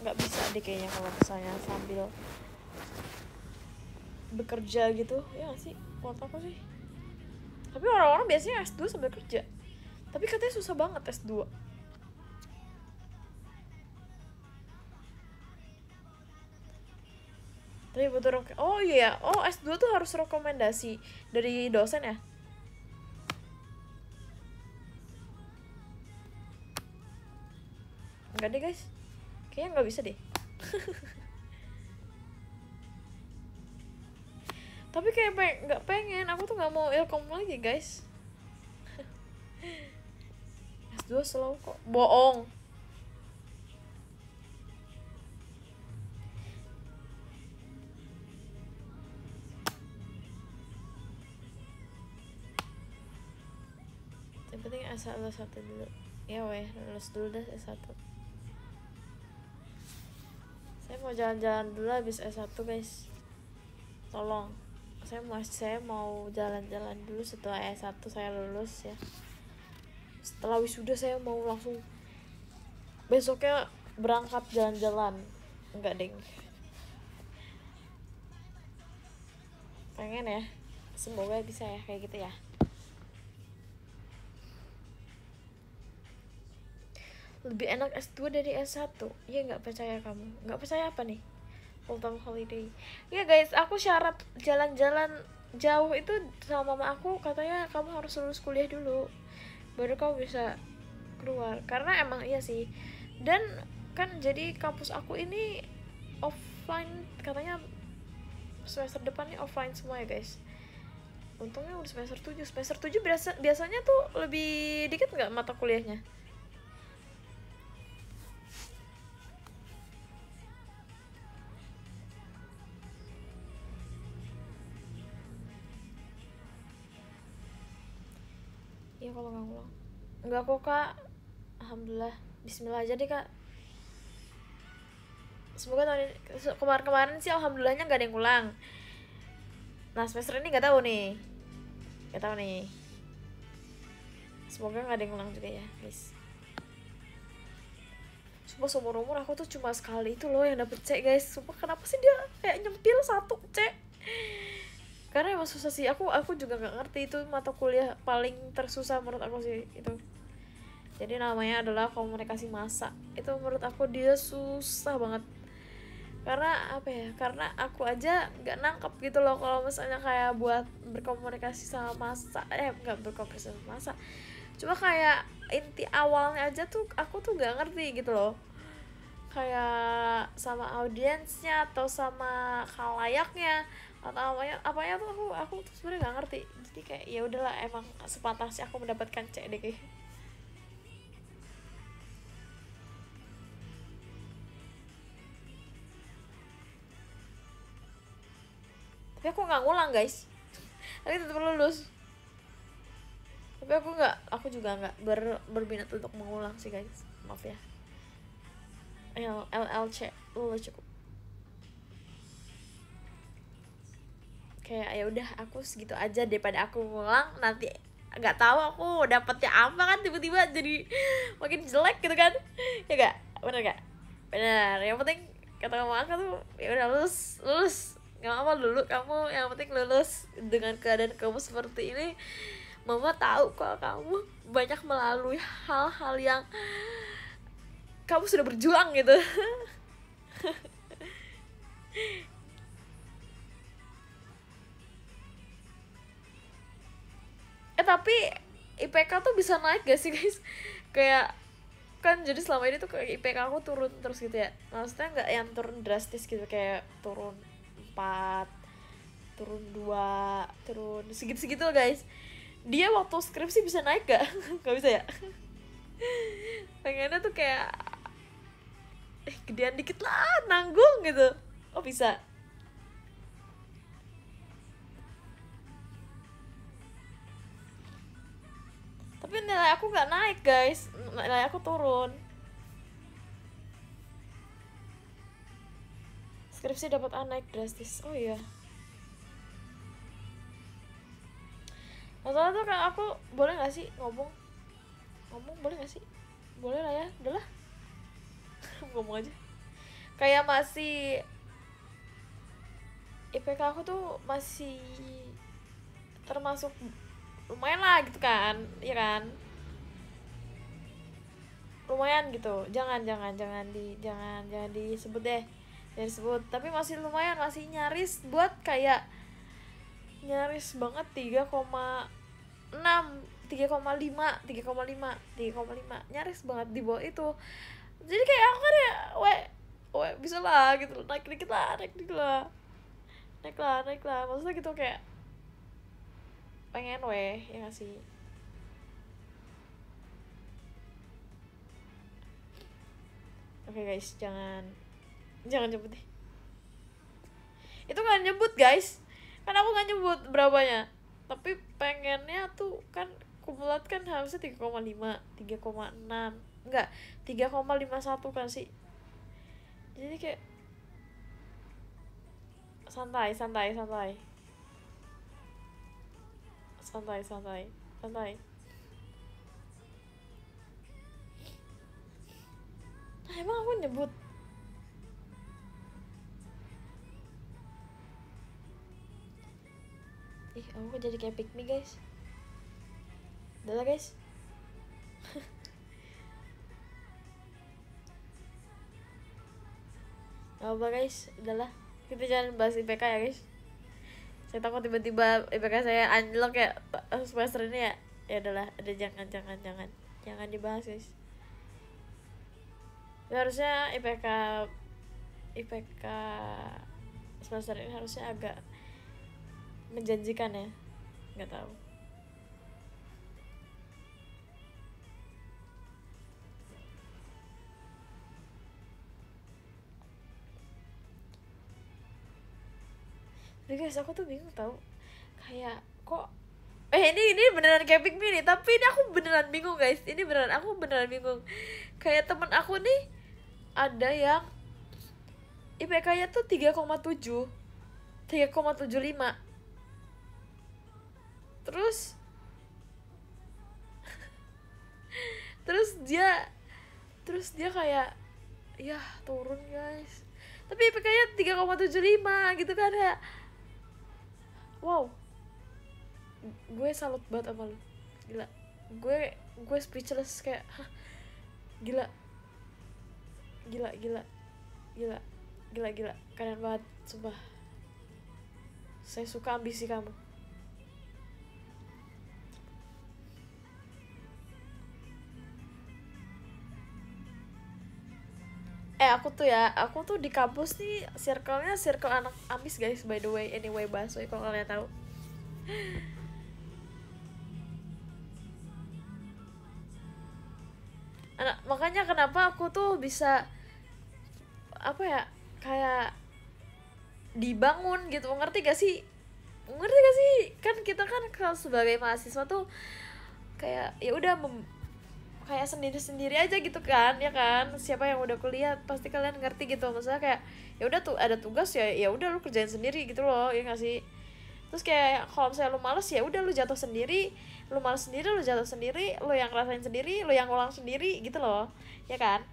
nggak bisa deh kayaknya kalau misalnya sambil bekerja gitu, ya gak sih? Menurut aku sih. Tapi orang-orang biasanya S2 sambil kerja. Tapi katanya susah banget S2. Tapi butuh oh iya, S2 tuh harus rekomendasi dari dosen ya? Enggak deh guys, kayaknya nggak bisa deh. Tapi kayak nggak pengen, aku tuh nggak mau ilkom lagi guys. S2 slow kok, bohong. Yang penting S1 dulu. Ya weh, lulus dulu dah S1. Saya mau jalan-jalan dulu habis S1 guys. Tolong. Saya mau jalan-jalan dulu setelah S1 saya lulus ya. Setelah wisuda saya mau langsung besoknya berangkat jalan-jalan. Enggak deng. Pengen ya. Semoga bisa ya kayak gitu ya. Lebih enak S2 dari S1. Ya nggak percaya kamu. Nggak percaya apa nih? Full time holiday. Ya guys, aku syarat jalan-jalan jauh itu sama mama aku, katanya kamu harus lulus kuliah dulu baru kamu bisa keluar. Karena emang iya sih. Dan kan jadi kampus aku ini offline, katanya semester depan nih offline semua ya guys. Untungnya udah semester 7. Semester 7 biasanya tuh lebih dikit nggak mata kuliahnya? Iya kalau nggak ngulang. Nggak kok kak, alhamdulillah. Bismillah aja deh kak. Semoga tahun ini, kemarin sih alhamdulillahnya nggak ada yang ngulang. Nah semester ini nggak tahu nih, semoga nggak ada yang ngulang juga ya guys. Sumpah seumur umur aku tuh cuma sekali itu loh yang dapet C guys. Sumpah kenapa sih dia kayak nyempil 1 C? Karena emang susah sih. Aku juga nggak ngerti, itu mata kuliah paling tersusah menurut aku sih itu. Jadi namanya adalah komunikasi massa. Itu menurut aku dia susah banget. Karena apa ya? Karena aku aja nggak nangkep gitu loh kalau misalnya kayak buat berkomunikasi sama massa. Nggak berkomunikasi sama massa. Cuma kayak inti awalnya aja tuh aku tuh nggak ngerti gitu loh. Kayak sama audiensnya atau sama khalayaknya atau apanya tuh aku tuh sebenarnya nggak ngerti. Jadi kayak ya udahlah, emang sepantasnya aku mendapatkan C deh kayak. Tapi aku nggak ngulang guys, tapi tetap lulus. Tapi aku juga nggak berminat untuk mengulang sih guys, maaf ya. LLC lulus cukup. Kayak ya udah aku segitu aja daripada aku ngulang nanti nggak tahu aku dapetnya apa kan, tiba-tiba jadi makin jelek gitu kan. Ya gak, bener gak? Bener, yang penting kata kamu aku tuh ya udah lulus nggak apa dulu kamu, yang penting lulus. Dengan keadaan kamu seperti ini, mama tahu kok kamu banyak melalui hal-hal yang kamu sudah berjuang gitu. Tapi IPK tuh bisa naik gak sih guys? Kayak kan jadi selama ini tuh kayak IPK aku turun terus gitu ya, maksudnya nggak yang turun drastis gitu, kayak turun 4, turun 2, turun segitu-segitu loh guys. Dia waktu skripsi bisa naik gak? Gak bisa ya? Pengennya tuh kayak gedean dikit lah, nanggung gitu. Oh bisa. Tapi nilai aku nggak naik guys, nilai aku turun. Skripsi dapat A naik drastis. Oh iya, masalah tuh kan aku boleh nggak sih ngomong boleh nggak sih? Boleh lah ya, udahlah. Ngomong aja. Kayak masih IPK aku tuh masih termasuk lumayan lah gitu kan, iya kan? Lumayan gitu. Jangan disebut deh. Jangan disebut, tapi masih lumayan, masih nyaris buat kayak nyaris banget 3,6, 3,5 nyaris banget di bawah itu. Jadi kayak aku kan ya bisa lah gitu, naik dikit lah maksudnya gitu, kayak pengen ya gak sih? Oke guys, jangan nyebut deh. Itu gak nyebut guys, kan aku gak nyebut berapanya, tapi pengennya tuh kan kumulat kan harusnya 3,5, 3,6, enggak 3,51 kan sih. Jadi kayak santai. Nah, emang aku nyebut? Aku jadi kayak pick me guys. Udah lah guys. Gak apa guys, udahlah. Kita jangan bahas IPK ya guys. Saya takut tiba-tiba IPK saya anjlok ya semester ini ya. Ya udahlah, jangan dibahas guys. Harusnya IPK semester ini harusnya agak menjanjikan ya, nggak tahu. Tapi guys, aku tuh bingung tahu, kayak kok ini beneran kayak pick me nih, tapi ini aku beneran bingung guys, aku beneran bingung. Kayak temen aku nih ada yang IPK-nya tuh 3,75. Terus dia kayak ya turun guys, tapi IPK-nya 3,75 gitu kan ya. Wow, gue salut banget sama lu, gila. Gue speechless, kayak hah, gila, keren banget, sumpah. Saya suka ambisi kamu. Aku tuh di kampus nih circle anak ambis guys, by the way. Anyway, Basoy kalau kalian tahu. Makanya kenapa aku tuh bisa kayak dibangun gitu, ngerti gak sih? Kan kita kan sebagai mahasiswa tuh kayak ya udah kayak sendiri-sendiri aja gitu kan, ya kan, siapa yang udah kuliah pasti kalian ngerti gitu, maksudnya kayak ya udah tuh ada tugas ya udah lu kerjain sendiri gitu loh, ya nggak sih. Terus kayak kalau misalnya lu males ya udah lu jatuh sendiri, lu males sendiri, lu jatuh sendiri, lu yang ngerasain sendiri, lu yang ulang sendiri gitu loh, ya kan.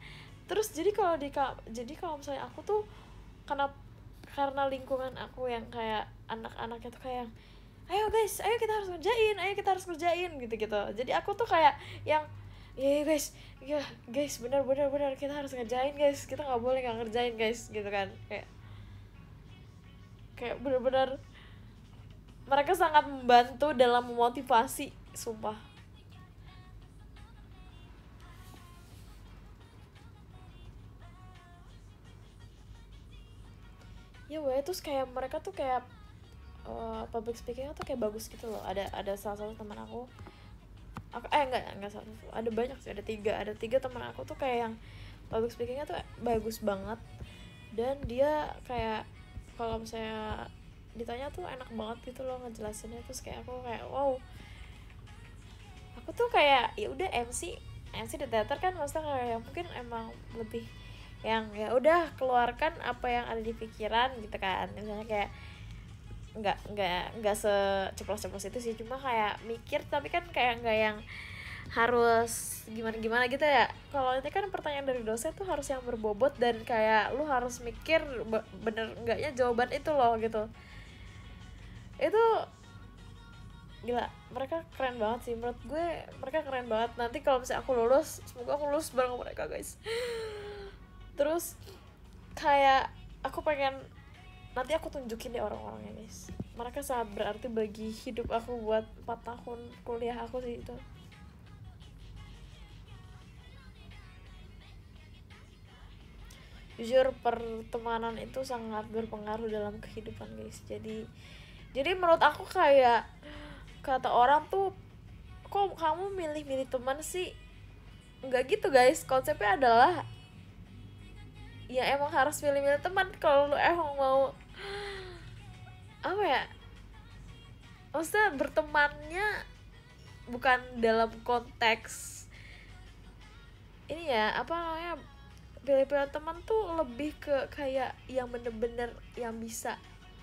Terus jadi kalau misalnya aku tuh karena lingkungan aku yang kayak anak-anaknya tuh kayak ayo guys, ayo kita harus ngerjain, ayo kita harus kerjain gitu-gitu. Jadi aku tuh kayak yang ya guys, ya guys, benar kita harus ngerjain guys, kita nggak boleh nggak ngerjain guys gitu kan. Kayak benar-benar mereka sangat membantu dalam memotivasi, sumpah. Ya weh, terus kayak mereka tuh kayak public speakingnya tuh kayak bagus gitu loh. Ada salah satu teman aku enggak salah satu, ada banyak sih, ada tiga teman aku tuh kayak yang public speakingnya tuh bagus banget, dan dia kayak kalau misalnya ditanya tuh enak banget gitu loh ngejelasinnya. Terus kayak aku kayak wow, aku tuh kayak ya udah MC di teater kan, maksudnya kayak mungkin emang lebih yang ya udah keluarkan apa yang ada di pikiran gitu kan, misalnya kayak nggak seceplos-ceplos itu sih, cuma kayak mikir, tapi kan kayak nggak yang harus gimana gitu ya. Kalau ini kan pertanyaan dari dosen tuh harus yang berbobot, dan kayak lu harus mikir bener enggaknya jawaban itu loh gitu. Itu gila, mereka keren banget sih menurut gue, mereka keren banget. Nanti kalau misalnya aku lulus, semoga aku lulus bareng mereka guys. Terus kayak aku pengen nanti aku tunjukin deh orang-orangnya guys, mereka sangat berarti bagi hidup aku buat 4 tahun kuliah aku sih itu. Jujur pertemanan itu sangat berpengaruh dalam kehidupan guys. Jadi menurut aku kayak kata orang tuh, kok kamu milih-milih teman sih, nggak gitu guys. Konsepnya adalah ya emang harus milih-milih teman kalau lu emang mau apa ya, maksudnya bertemannya bukan dalam konteks ini ya, apa namanya, pilih-pilih teman tuh lebih ke kayak yang bener-bener yang bisa,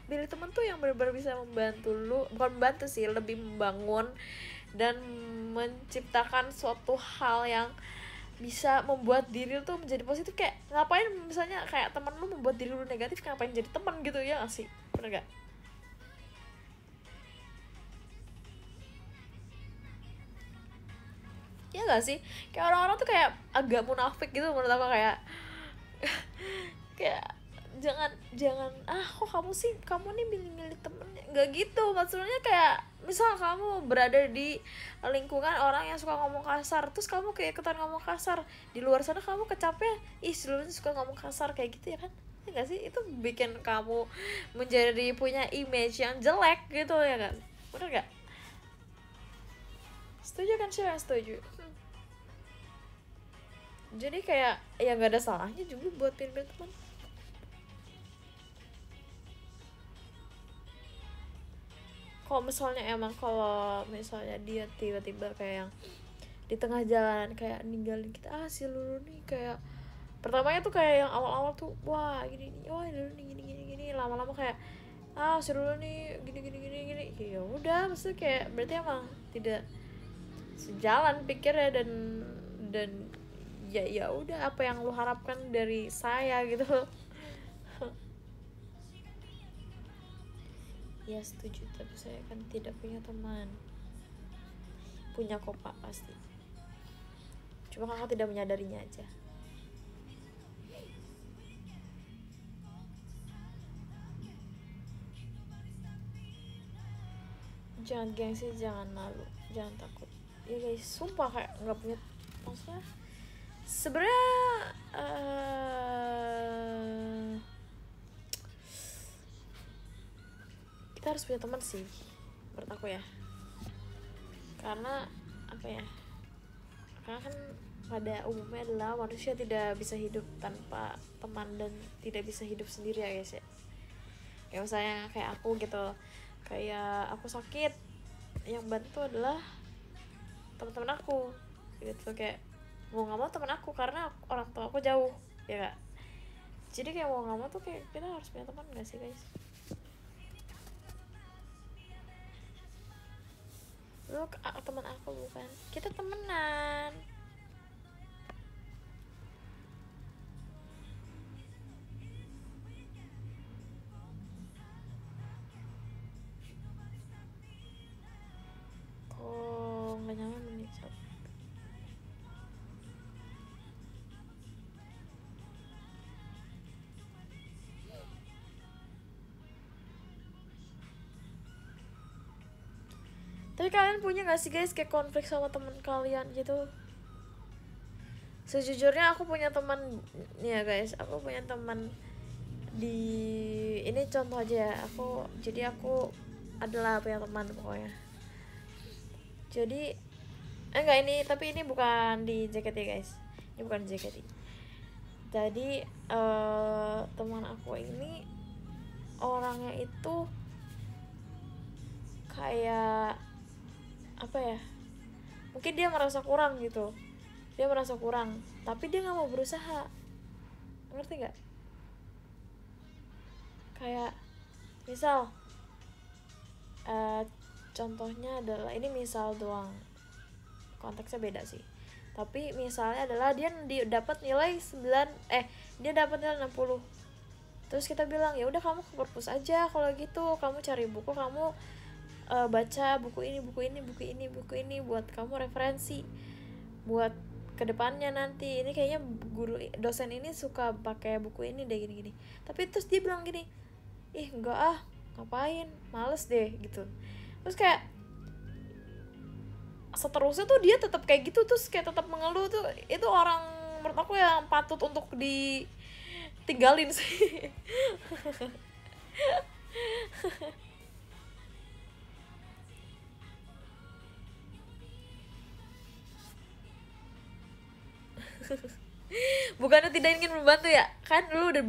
pilih teman tuh yang bener-bener bisa membantu lu, bukan membantu sih, lebih membangun dan menciptakan suatu hal yang bisa membuat diri lu tuh menjadi positif. Kayak ngapain misalnya kayak temen lu membuat diri lu negatif, ngapain jadi temen gitu, ya gak sih, bener gak? Ya gak sih, kayak orang-orang tuh kayak agak munafik gitu menurut aku, kayak kayak jangan kok kamu sih, kamu nih milih-milih temennya, nggak gitu maksudnya. Kayak misal kamu berada di lingkungan orang yang suka ngomong kasar, terus kamu kayak ikutan ngomong kasar, di luar sana kamu kecapean, ih sebelumnya suka ngomong kasar kayak gitu, ya kan, ya nggak sih, itu bikin kamu menjadi punya image yang jelek gitu, ya kan, bener nggak? Setuju kan sih, yang setuju. Jadi kayak ya nggak ada salahnya juga buat pilih-pilih teman. Kalau misalnya kalau misalnya dia tiba-tiba kayak yang di tengah jalan kayak ninggalin kita, si Lulu nih kayak pertamanya tuh kayak yang awal-awal tuh wah gini wah Lulu nih gini, lama-lama kayak si Lulu nih gini, ya udah, maksudnya kayak berarti emang tidak sejalan pikirnya, dan ya udah, apa yang lu harapkan dari saya gitu. Ya setuju, tapi saya kan tidak punya teman. Punya kok pak, pasti, cuma kakak tidak menyadarinya aja. Jangan gengsi, jangan malu, jangan takut ya guys, sumpah kayak nggak punya, maksudnya sebenarnya kita harus punya teman sih menurut aku ya, karena apa ya, karena kan pada umumnya adalah manusia tidak bisa hidup tanpa teman dan tidak bisa hidup sendiri ya guys ya. Kayak misalnya kayak aku gitu, kayak aku sakit, yang bantu adalah teman-teman aku gitu. Kayak mau nggak mau teman aku karena orang tua aku jauh ya kak, jadi kayak mau nggak mau tuh kayak kita harus punya teman nggak sih guys? Lu teman aku bukan, kita temenan. Kok nggak nyaman nih sob. Tapi kalian punya gak sih guys kayak konflik sama teman kalian gitu? Sejujurnya aku punya teman nih ya guys, aku punya teman di ini contoh aja ya. Aku adalah punya teman pokoknya. Jadi enggak ini, tapi ini bukan di JKT guys. Ini bukan di JKT. Jadi teman aku ini orangnya itu kayak apa ya? Mungkin dia merasa kurang gitu. Dia merasa kurang, tapi dia nggak mau berusaha. Ngerti nggak? Kayak misal contohnya adalah ini misal doang, konteksnya beda sih, tapi misalnya adalah dia dapat nilai 9, dia dapat nilai 60. Terus kita bilang ya udah kamu ke perpus aja, kalau gitu kamu cari buku, kamu baca buku ini buat kamu referensi buat kedepannya nanti. Ini kayaknya dosen ini suka pakai buku ini deh gini-gini. Tapi terus dia bilang gini, ih enggak ah, ngapain, males deh gitu. Terus kayak seterusnya tuh dia tetap kayak gitu, terus kayak tetap mengeluh tuh. Itu orang menurut aku yang patut untuk ditinggalin sih. Bukannya tidak ingin membantu ya, kan lu udah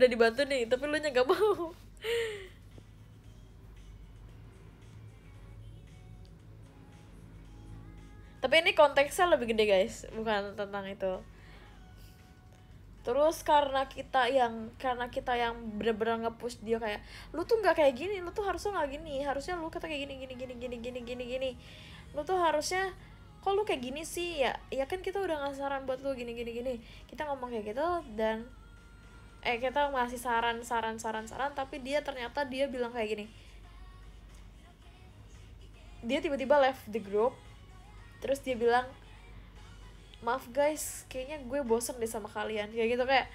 dibantu nih, tapi lu nya gak mau. Tapi ini konteksnya lebih gede guys, bukan tentang itu. Terus karena kita yang bener-bener nge-push dia kayak, lu tuh nggak kayak gini, lu tuh harusnya nggak gini, harusnya lu kata kayak gini, lu tuh harusnya, kok lu kayak gini sih, ya kan kita udah ngasih saran buat lu gini, kita ngomong kayak gitu. Dan kita ngasih saran, tapi ternyata dia bilang kayak gini, dia tiba-tiba left the group. Terus dia bilang, maaf guys, kayaknya gue bosen deh sama kalian, kayak gitu. Kayak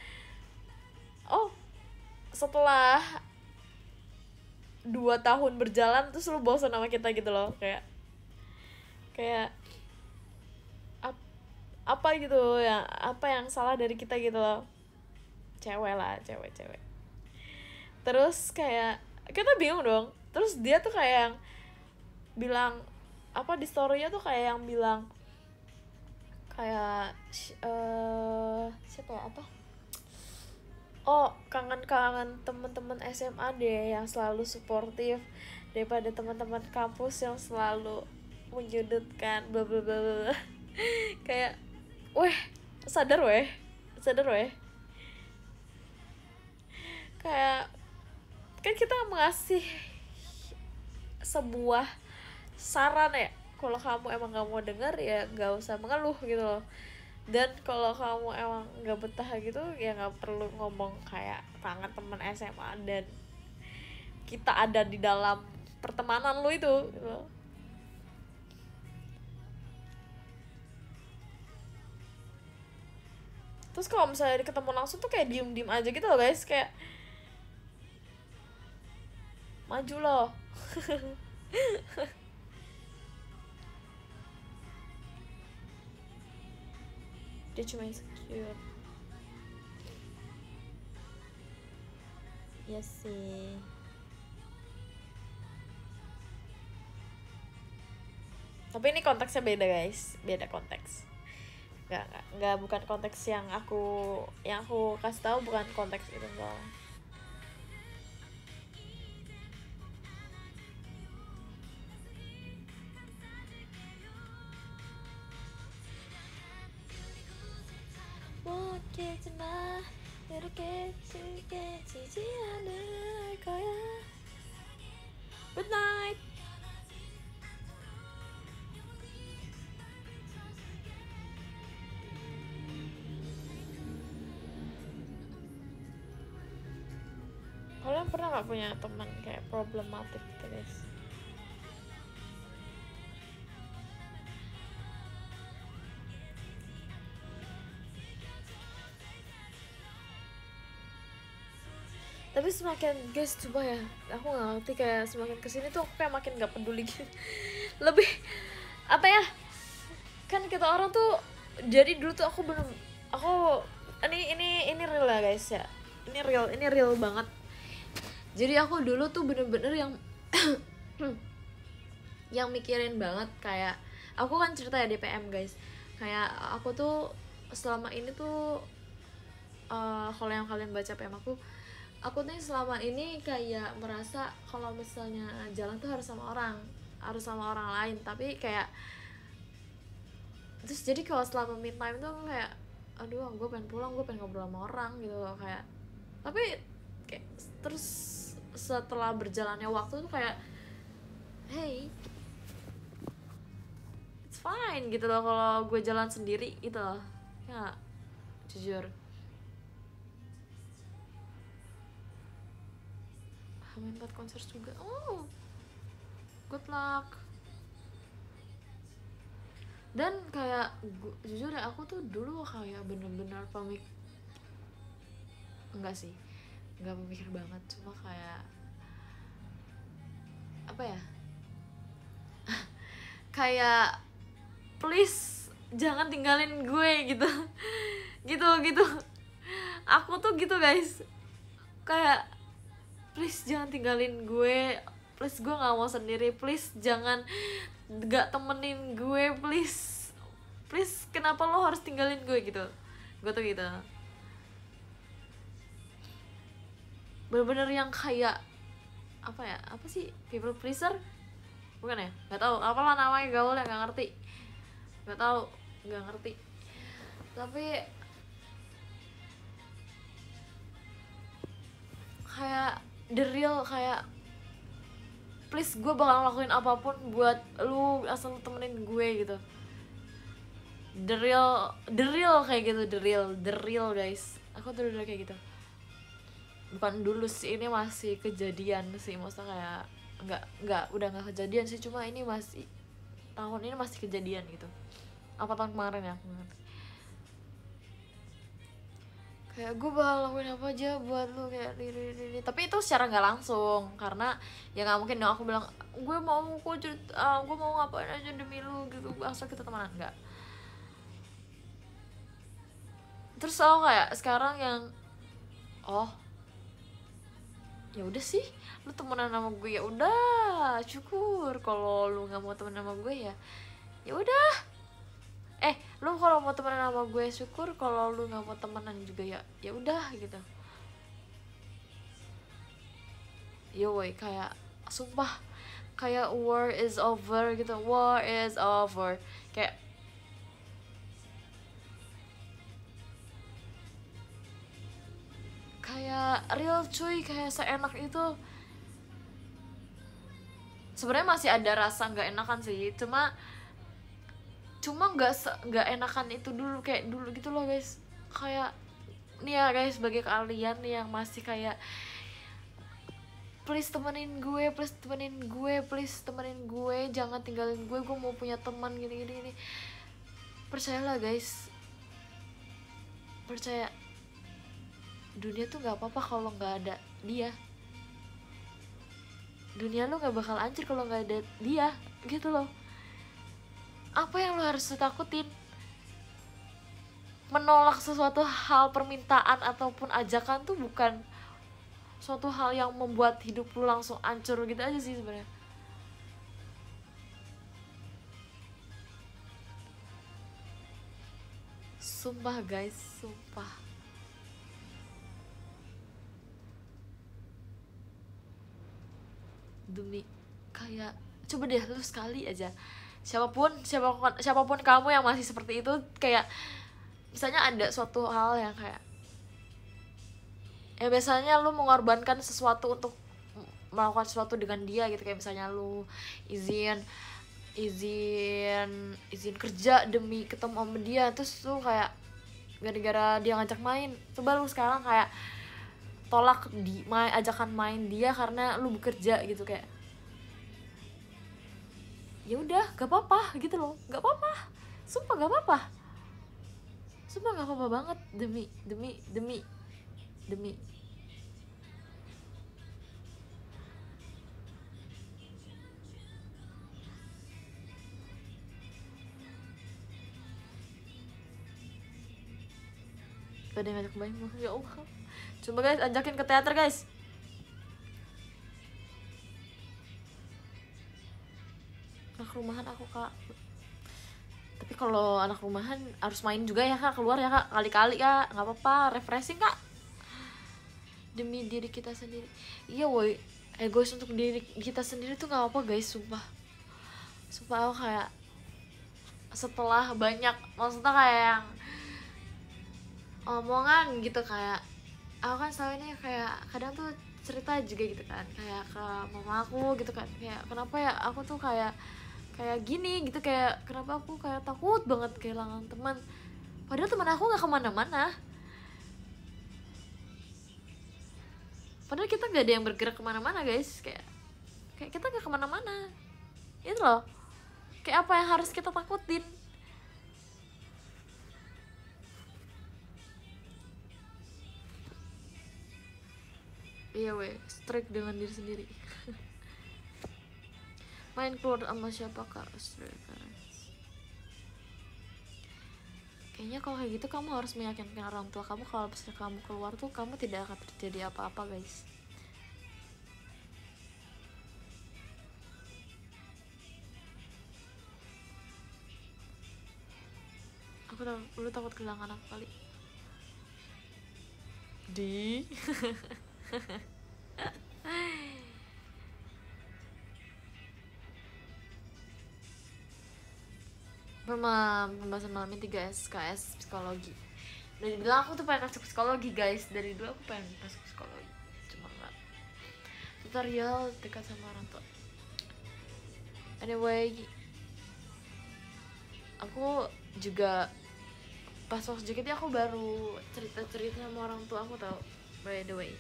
oh, setelah 2 tahun berjalan terus lu bosen sama kita gitu loh. Kayak apa gitu ya, apa yang salah dari kita gitu loh. Cewek. Terus kayak kita bingung dong. Terus dia tuh kayak yang bilang apa di story-nya tuh, kayak yang bilang kayak siapa ya, apa, kangen teman-teman SMA deh yang selalu suportif daripada teman-teman kampus yang selalu menyudutkan bla bla bla. Kayak sadar weh, kayak kan kita mengasih sebuah saran ya, kalau kamu emang gak mau denger ya gak usah mengeluh gitu loh. Dan kalau kamu emang gak betah gitu ya gak perlu ngomong kayak kangen temen SMA dan kita ada di dalam pertemanan lu itu gitu loh. Terus kalau misalnya ketemu langsung tuh kayak diem aja gitu loh guys, kayak maju loh. Dia cuma insecure. Iya sih. Tapi ini konteksnya beda guys, beda konteks. Nggak bukan konteks yang aku kasih tahu, bukan konteks itu soalnya. 생각했지만 이렇게 즐겨지지 않을 거야. Good night. Kalian pernah gak punya teman kayak problematik gitu guys? Tapi semakin guys coba ya, aku gak ngerti kayak semakin kesini tuh aku kayak makin gak peduli gitu. Lebih apa ya, kan kita orang tuh jadi dulu tuh aku belum, aku ini real ya guys ya, ini real banget. Jadi aku dulu tuh bener-bener yang yang mikirin banget, kayak aku kan cerita ya di PM guys, kayak aku tuh selama ini tuh kalau yang kalian baca PM aku tuh selama ini kayak merasa kalau misalnya jalan tuh harus sama orang lain, tapi kayak terus jadi kalau selama me time tuh aku kayak aduh gue pengen pulang, gue pengen ngobrol sama orang gitu loh, kayak tapi kayak terus setelah berjalannya waktu tuh kayak hey it's fine gitu loh kalau gue jalan sendiri gitu loh ya, jujur. Hamin 4 konser juga, oh good luck. Dan kayak jujur ya aku tuh dulu kayak bener-bener enggak sih, enggak pemikir banget, cuma kayak apa ya kayak please jangan tinggalin gue gitu gitu aku tuh gitu guys, kayak please jangan tinggalin gue, please gue nggak mau sendiri, please jangan nggak temenin gue, please kenapa lo harus tinggalin gue gitu. Gue tuh gitu bener-bener yang kayak apa ya, apa sih, people pleaser bukan ya, nggak tahu apalah namanya, gaul ya, nggak ngerti, nggak tahu, nggak ngerti. Tapi kayak the real, kayak please gue bakal ngelakuin apapun buat lu asal lu temenin gue gitu. The real kayak gitu, the real guys. Aku tuh udah kayak gitu. Bukan dulu sih, ini masih kejadian sih, maksudnya kayak udah nggak kejadian sih, cuma ini masih tahun ini masih kejadian gitu. Apa tahun kemarin ya, kayak gue bakal lakuin apa aja buat lu kayak diri. Tapi itu secara nggak langsung, karena ya nggak mungkin dong aku bilang gue mau gue mau ngapain aja demi lu gitu asal kita temenan, nggak. Terus aku kayak sekarang yang oh ya udah sih, lu temenan sama gue ya udah syukur, kalau lu nggak mau temenan sama gue ya udah. Lu kalau mau temenan sama gue syukur, kalau lu nggak mau temenan juga ya udah gitu. Yo woy, kayak sumpah kayak war is over gitu, war is over, kayak real cuy, kayak seenak itu. Sebenarnya masih ada rasa nggak enakan sih, cuma nggak enakan itu dulu kayak dulu gitu loh guys. Kayak nih ya guys, bagi kalian yang masih kayak please temenin gue, jangan tinggalin gue mau punya teman gini. Percayalah guys, percaya, dunia tuh nggak apa-apa kalau nggak ada dia. Dunia lo nggak bakal hancur kalau nggak ada dia gitu loh. Apa yang lo harus takutin? Menolak sesuatu hal, permintaan ataupun ajakan tuh bukan suatu hal yang membuat hidup lo langsung hancur gitu aja sih sebenarnya. Sumpah guys, sumpah. Demi kayak coba deh lu sekali aja, siapapun kamu yang masih seperti itu, kayak misalnya ada suatu hal yang kayak ya biasanya lu mengorbankan sesuatu untuk melakukan sesuatu dengan dia gitu, kayak misalnya lu izin izin izin kerja demi ketemu sama dia, terus lu kayak gara-gara dia ngajak main, coba lu sekarang kayak tolak ajakan main dia karena lu bekerja gitu, kayak ya udah gak apa-apa gitu loh, gak apa-apa, sumpah gak apa-apa, sumpah gak apa-apa banget, demi pada ngajak main. Ya Allah, coba guys ajakin ke teater guys. Anak rumahan aku kak, tapi kalau anak rumahan harus main juga ya kak, keluar ya kak, kali-kali kak, nggak apa-apa, refreshing kak, demi diri kita sendiri. Iya woi, egois untuk diri kita sendiri tuh nggak apa guys, sumpah sumpah. Aku kayak setelah banyak, maksudnya kayak yang omongan gitu, kayak aku kan selalu ini kayak kadang tuh cerita juga gitu kan, kayak ke mama aku gitu kan, kayak kenapa ya aku tuh kayak gini gitu, kayak kenapa aku kayak takut banget kehilangan teman, padahal teman aku nggak kemana-mana, padahal kita nggak ada yang bergerak kemana-mana guys, kayak kita nggak kemana-mana itu loh, kayak apa yang harus kita takutin. Iya weh, strike dengan diri sendiri. Main keluar sama siapa kak? Kayaknya kalau kayak gitu kamu harus meyakinkan orang tua kamu kalau misalnya kamu keluar tuh kamu tidak akan terjadi apa-apa guys. Lu takut kehilangan aku kali. Di pembahasan malam ini 3 SKS psikologi. Dari bilang aku tuh pengen masuk psikologi guys, dari dulu aku pengen masuk psikologi, cuma nggak. Tutorial dekat sama orang tua. Anyway, aku juga pas waktu JKT aku baru cerita sama orang tua aku tau, by the way.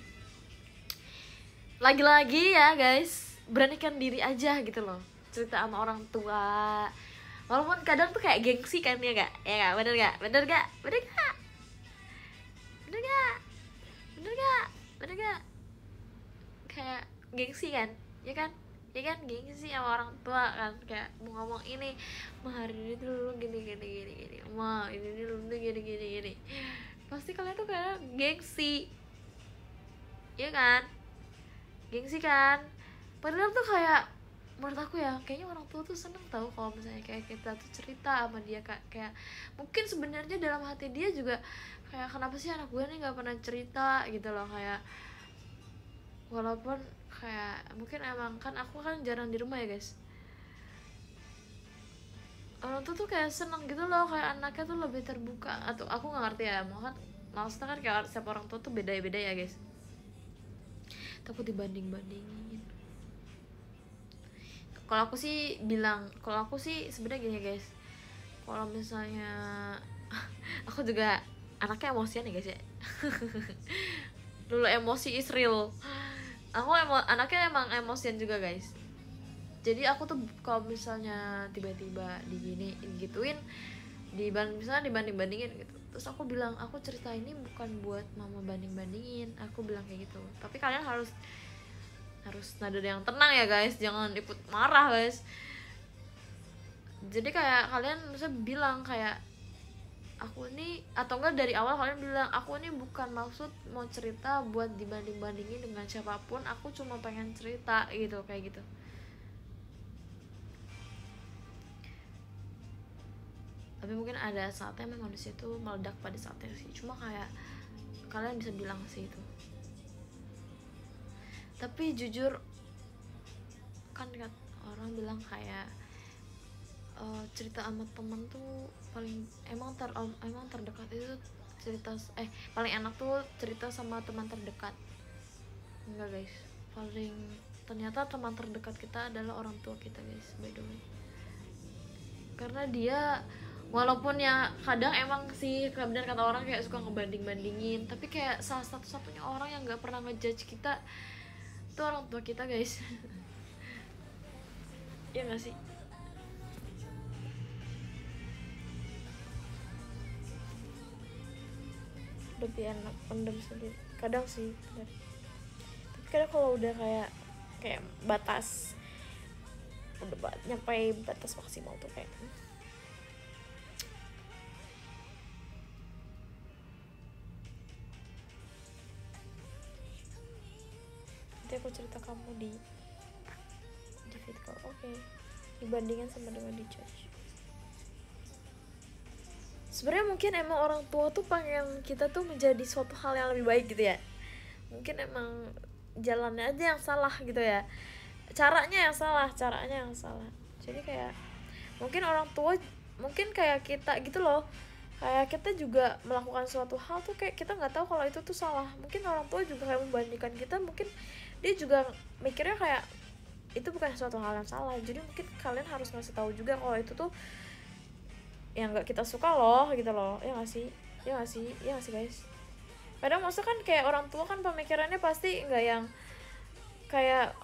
Lagi-lagi ya guys, beranikan diri aja gitu loh, cerita sama orang tua, walaupun kadang tuh kayak gengsi kan, ya gak? Ya gak? Bener gak? Bener gak? Bener gak? Bener gak? Bener gak? Bener gak? Kayak gengsi kan? Ya kan? Ya kan, gengsi sama orang tua kan, kayak mau ngomong ini, mah hari ini tuh lu gini, mah ini lu tuh gini, pasti kalian tuh kayak gengsi, ya kan, gengsi kan, padahal tuh kayak menurut aku ya, kayaknya orang tua tuh seneng tahu kalau misalnya kayak kita tuh cerita sama dia, kayak mungkin sebenarnya dalam hati dia juga kayak kenapa sih anak gue nih nggak pernah cerita gitu loh, kayak walaupun kayak mungkin emang kan aku kan jarang di rumah ya guys, orang tuh kayak seneng gitu loh, kayak anaknya tuh lebih terbuka, atau aku nggak ngerti ya, maksudnya kan kayak setiap orang tua tuh beda ya guys, takut dibandingin. Kalau aku sih sebenarnya gini guys, kalau misalnya aku juga anaknya emosian ya guys ya. Dulu emosi is real, aku anaknya emang emosian juga guys, jadi aku tuh kalau misalnya tiba-tiba digituin, misalnya dibandingin gitu, terus aku bilang aku cerita ini bukan buat mama bandingin, aku bilang kayak gitu, tapi kalian harus nada yang tenang ya guys, jangan ikut marah guys. Jadi kayak kalian bisa bilang kayak aku ini, atau enggak dari awal kalian bilang aku ini bukan maksud mau cerita buat dibandingin dengan siapapun, aku cuma pengen cerita gitu, kayak gitu. Tapi mungkin ada saatnya memang manusia itu meledak pada saatnya sih, cuma kayak kalian bisa bilang sih itu. Tapi jujur kan orang bilang kayak cerita sama temen tuh paling emang terdekat itu cerita paling enak tuh cerita sama teman terdekat. Enggak guys, ternyata teman terdekat kita adalah orang tua kita guys, by the way. Karena dia walaupun ya kadang emang sih benar kata orang kayak suka ngebanding-bandingin, tapi kayak salah satu-satunya orang yang nggak pernah ngejudge kita itu orang tua kita guys. Ya nggak sih? Lebih enak pendem sendiri kadang sih bener. Tapi kadang kalau udah kayak batas udah nyampe batas maksimal tuh kayak nanti aku cerita kamu di feed call. Oke. Dibandingkan sama dengan di judge. Sebenarnya mungkin emang orang tua tuh pengen kita tuh menjadi suatu hal yang lebih baik gitu ya. Mungkin emang jalannya aja yang salah gitu ya, caranya yang salah. Jadi kayak mungkin orang tua mungkin kayak kita gitu loh, kayak kita juga melakukan suatu hal tuh kayak kita nggak tahu kalau itu tuh salah. Mungkin orang tua juga kayak membandingkan kita, mungkin dia juga mikirnya kayak itu bukan suatu hal yang salah. Jadi mungkin kalian harus ngasih tahu juga kalau itu tuh yang nggak kita suka loh gitu loh. Ya nggak sih guys. Kadang maksudnya kan kayak orang tua kan pemikirannya pasti nggak yang kayak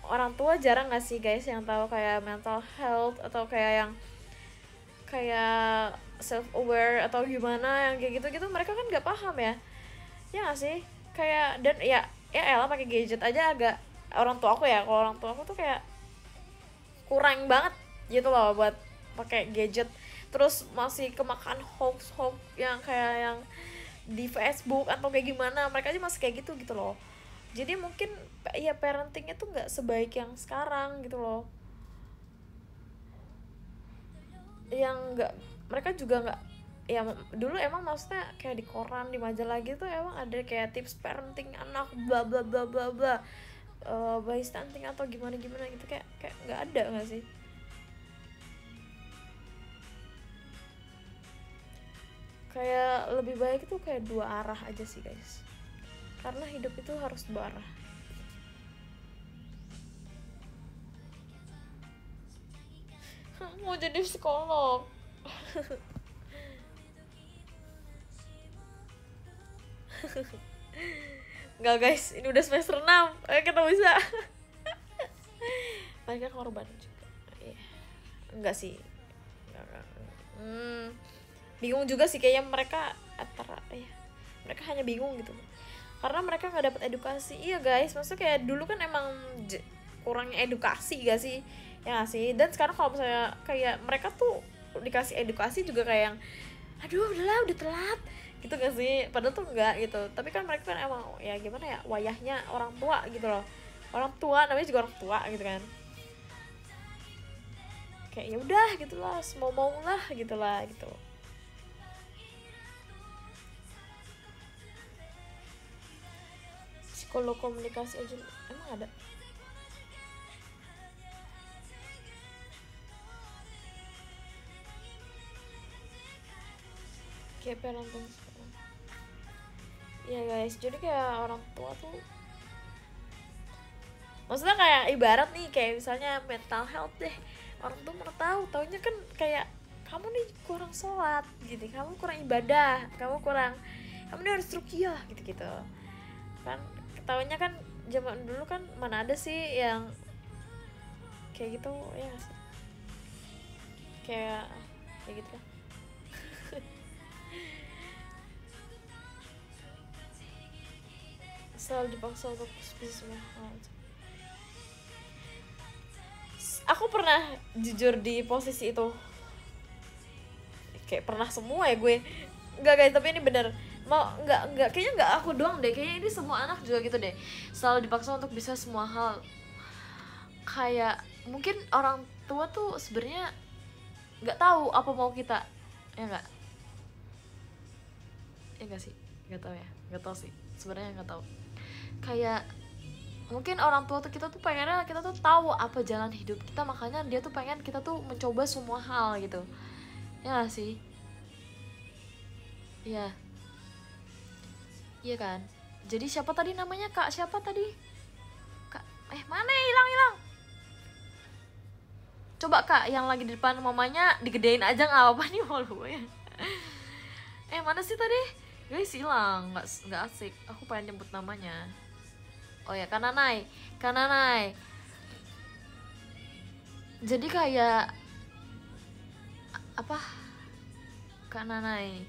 orang tua jarang nggak sih guys yang tahu kayak mental health atau kayak yang kayak self aware atau gimana yang kayak gitu mereka kan nggak paham ya nggak sih. Kayak dan ya elah pakai gadget aja agak, orang tua aku ya, kalau orang tua aku tuh kayak kurang banget gitu loh buat pakai gadget, terus masih kemakan hoax yang kayak yang di Facebook atau kayak gimana, mereka aja masih kayak gitu loh. Jadi mungkin ya parentingnya tuh nggak sebaik yang sekarang gitu loh, yang nggak, mereka juga nggak ya dulu emang maksudnya kayak di koran di majalah gitu emang ada kayak tips parenting anak bla bla bla bla bla by stunting atau gimana gitu, kayak nggak ada nggak sih. Kayak lebih baik itu kayak dua arah aja sih guys, karena hidup itu harus dua arah. Mau jadi psikolog. Enggak guys, ini udah semester 6, kita bisa. Mereka korban juga ya. Enggak sih, enggak. Bingung juga sih kayaknya mereka mereka hanya bingung gitu karena mereka nggak dapat edukasi. Iya guys, maksudnya kayak dulu kan emang kurangnya edukasi gak sih, ya gak sih. Dan sekarang kalau misalnya kayak mereka tuh dikasih edukasi juga kayak yang aduh udahlah udah telat gitu gak sih, padahal tuh enggak gitu. Tapi kan mereka kan emang ya gimana ya, wayahnya orang tua gitu loh, orang tua namanya juga orang tua gitu kan, kayak ya udah gitulah, mau lah gitulah gitu. Psikolog komunikasi aja emang ada? Kayak parenting sekarang ya guys. Jadi kayak orang tua tuh maksudnya kayak ibarat nih kayak misalnya mental health deh, orang tuh mana taunya kan kayak kamu nih kurang sholat gitu, kamu kurang ibadah, kamu nih harus ruqyah gitu kan. Taunya kan zaman dulu kan mana ada sih yang kayak gitu ya sih, kayak gitu lah. Selalu dipaksa untuk bisa semua hal. Aku pernah jujur di posisi itu, kayak pernah semua ya gue, enggak guys, tapi ini bener mau enggak kayaknya enggak aku doang deh, kayaknya ini semua anak juga gitu deh, selalu dipaksa untuk bisa semua hal. Kayak mungkin orang tua tuh sebenarnya nggak tahu apa mau kita, ya nggak sih, nggak tahu sih sebenarnya, nggak tahu. Kayak mungkin orang tua tuh kita tuh pengennya kita tuh tahu apa jalan hidup kita, makanya dia tuh pengen kita tuh mencoba semua hal gitu. Ya gak sih? Iya. Iya kan? Jadi siapa tadi namanya? Kak siapa tadi? Kak, mana hilang? Coba kak yang lagi di depan mamanya digedein aja nggak apa-apa nih malu ya. Mana sih tadi? Guys hilang, nggak asik. Aku pengen nyebut namanya. Oh ya, Kananai. Jadi kayak apa? Kananai.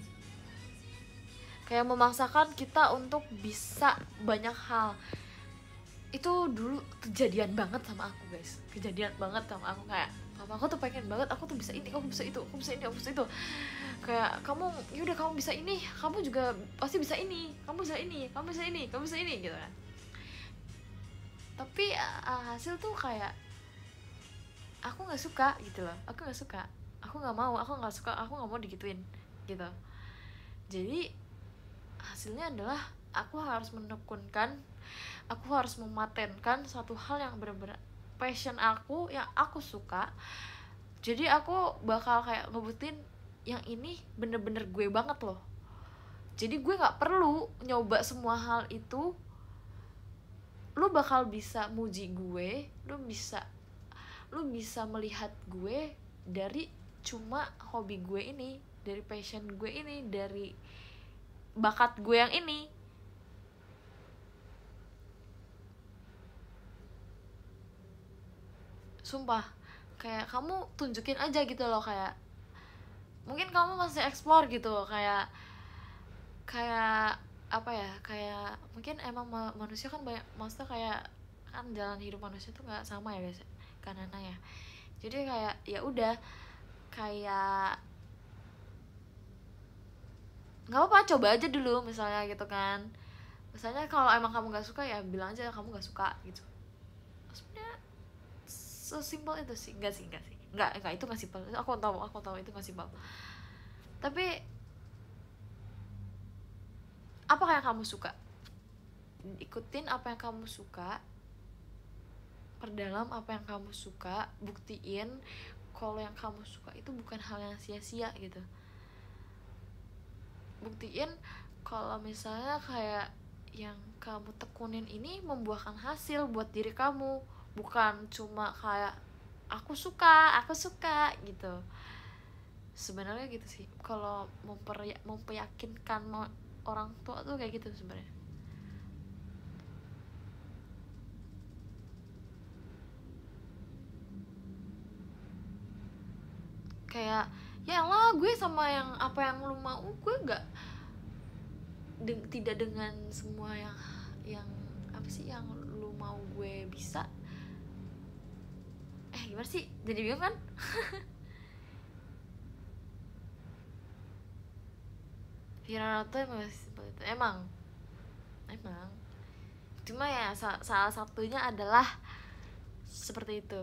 Kayak memaksakan kita untuk bisa banyak hal. Itu dulu kejadian banget sama aku guys, kejadian banget sama aku. Kayak papa aku tuh pengen banget aku tuh bisa ini, kamu bisa itu, aku bisa ini, aku bisa itu. Kayak kamu yaudah kamu bisa ini, kamu juga pasti bisa ini, kamu bisa ini, kamu bisa ini, kamu bisa ini gitu kan. Tapi hasil tuh kayak aku nggak suka gitu loh, aku nggak suka, aku nggak mau, aku nggak suka, aku nggak mau digituin gitu. Jadi hasilnya adalah aku harus menekunkan, aku harus mematenkan satu hal yang benar-benar passion aku, yang aku suka. Jadi aku bakal kayak ngebutin yang ini bener-bener gue banget loh. Jadi gue nggak perlu nyoba semua hal itu. Lu bakal bisa muji gue, lu bisa melihat gue dari cuma hobi gue ini, dari passion gue ini, dari bakat gue yang ini. Sumpah, kayak kamu tunjukin aja gitu loh. Kayak mungkin kamu masih explore gitu, kayak apa ya, kayak mungkin emang manusia kan banyak, maksudnya kayak kan jalan hidup manusia tuh nggak sama ya guys, karena ya. Jadi kayak ya udah, kayak nggak apa-apa, coba aja dulu misalnya gitu kan. Misalnya kalau emang kamu nggak suka ya bilang aja kamu nggak suka gitu. Sebenarnya sesimpel itu sih. Enggak itu nggak simpel. Aku tahu itu nggak simpel. Tapi apa yang kamu suka, ikutin apa yang kamu suka, perdalam apa yang kamu suka, buktiin kalau yang kamu suka itu bukan hal yang sia-sia gitu. Buktiin kalau misalnya kayak yang kamu tekunin ini membuahkan hasil buat diri kamu, bukan cuma kayak aku suka gitu. Sebenarnya gitu sih, kalau memperyakinkan orang tua tuh kayak gitu sebenarnya. Kayak ya lah, gue sama yang apa yang lu mau, gue nggak tidak dengan semua yang apa sih yang lu mau gue bisa. Gimana sih, jadi bingung kan. Viral tuh emang seperti itu, emang cuma ya salah satunya adalah seperti itu.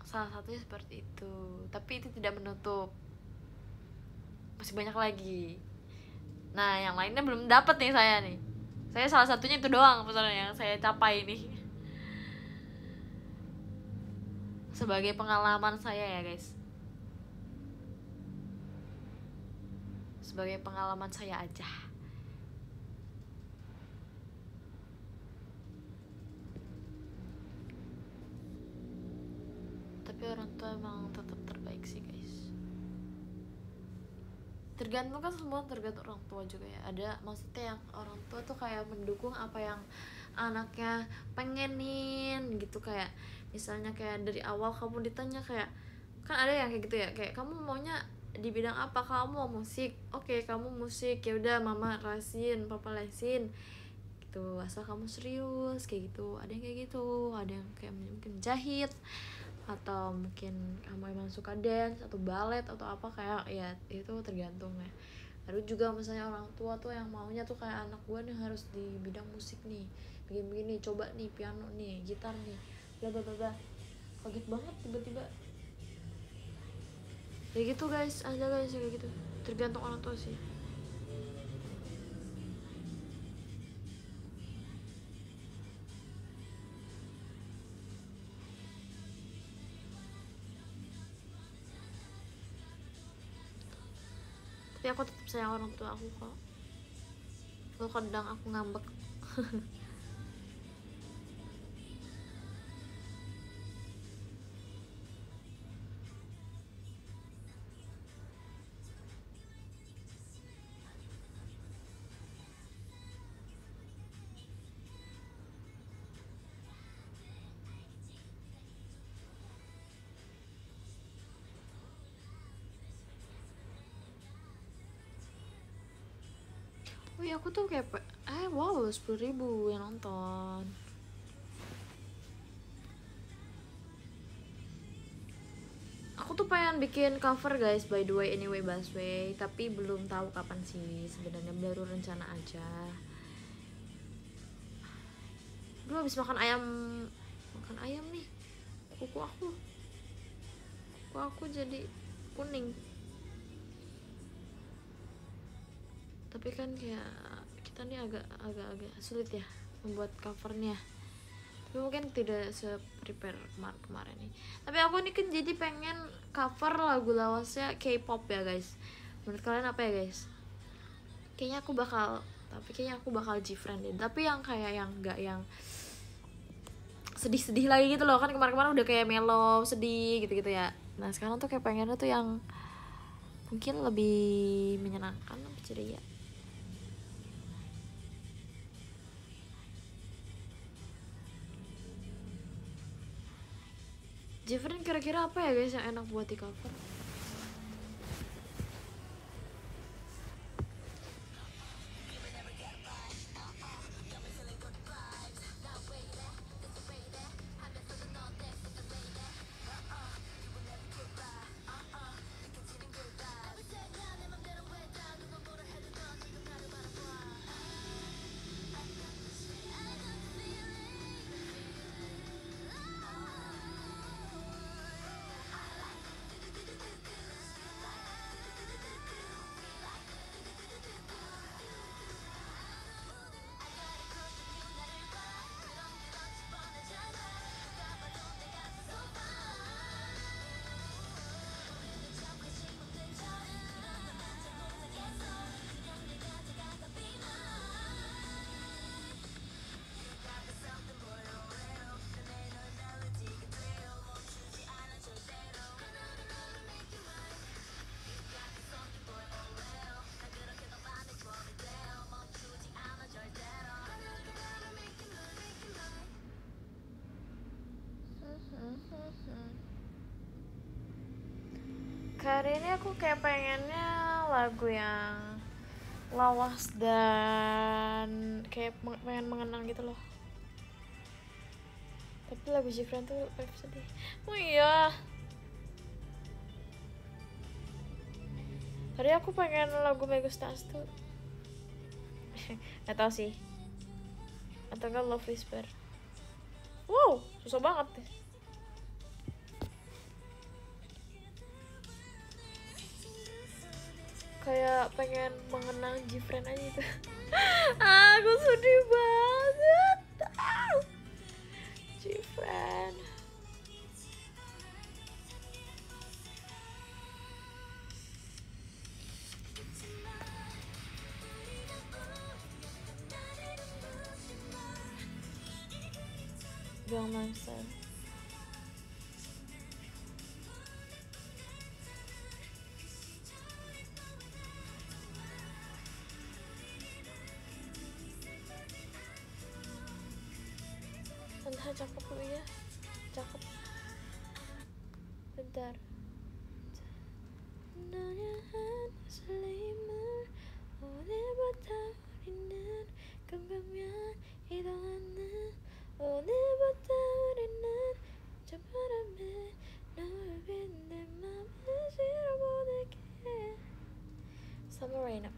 Salah satunya seperti itu, tapi itu tidak menutup masih banyak lagi. Nah yang lainnya belum dapat nih saya salah satunya itu doang pesannya yang saya capai nih. Sebagai pengalaman saya ya guys, sebagai pengalaman saya aja. Tapi orang tua emang tetap terbaik sih guys. Tergantung kan, semua tergantung orang tua juga ya. Ada maksudnya yang orang tua tuh kayak mendukung apa yang anaknya pengenin gitu. Kayak misalnya kayak dari awal kamu ditanya kayak, kan ada yang kayak gitu ya, kayak kamu maunya di bidang apa, kamu mau musik, oke kamu musik, ya udah mama lesin, papa lesin gitu, asal kamu serius kayak gitu. Ada yang kayak gitu, ada yang kayak mungkin jahit, atau mungkin kamu emang suka dance atau ballet atau apa, kayak ya itu tergantung ya. Ada juga misalnya orang tua tuh yang maunya tuh kayak anak gue nih harus di bidang musik nih, begini coba nih piano nih, gitar nih, bla bla bla. Kaget banget tiba-tiba ya gitu guys, aja guys kayak gitu. Tergantung orang tua sih. Tapi aku tetap sayang orang tua aku kok. Kalau kadang aku ngambek. Oh iya, aku tuh kayak wow 10.000 yang nonton. Aku tuh pengen bikin cover guys, by the way, anyway Busway, tapi belum tahu kapan sih sebenarnya, baru rencana aja. Dulu habis makan ayam nih, kuku aku jadi kuning. Tapi kan kayak kita nih agak sulit ya membuat covernya. Tapi mungkin tidak se-prepare kemarin nih. Tapi aku nih kan jadi pengen cover lagu lawasnya K-pop ya guys. Menurut kalian apa ya guys? Kayaknya aku bakal Gfriend deh. Tapi yang kayak yang nggak yang sedih-sedih lagi gitu loh, kan kemarin-kemarin udah kayak mellow, sedih gitu-gitu ya. Nah sekarang tuh kayak pengennya tuh yang mungkin lebih menyenangkan, lebih ceria. Jeffrey kira-kira apa ya guys yang enak buat di cover? Kali ini aku kayak pengennya lagu yang lawas dan kayak pengen mengenang gitu loh. Tapi lagu Jifren tuh vibe sedih. Oh iya, tadi aku pengen lagu Megustas tuh. Gak tau sih, atau enggak Love Whisper. Wow, susah banget deh. Kayak pengen mengenang Jifren aja gitu. Aku sedih banget. Jifren. Gangnam Style. Bentar, cakep lu ya. Cakep. Bentar. 오늘부터 우리는 금방면 이동하는 오늘부터 우리는 저 바람에 너를 빈내 맘을 실어보낼게. Summer Rain up.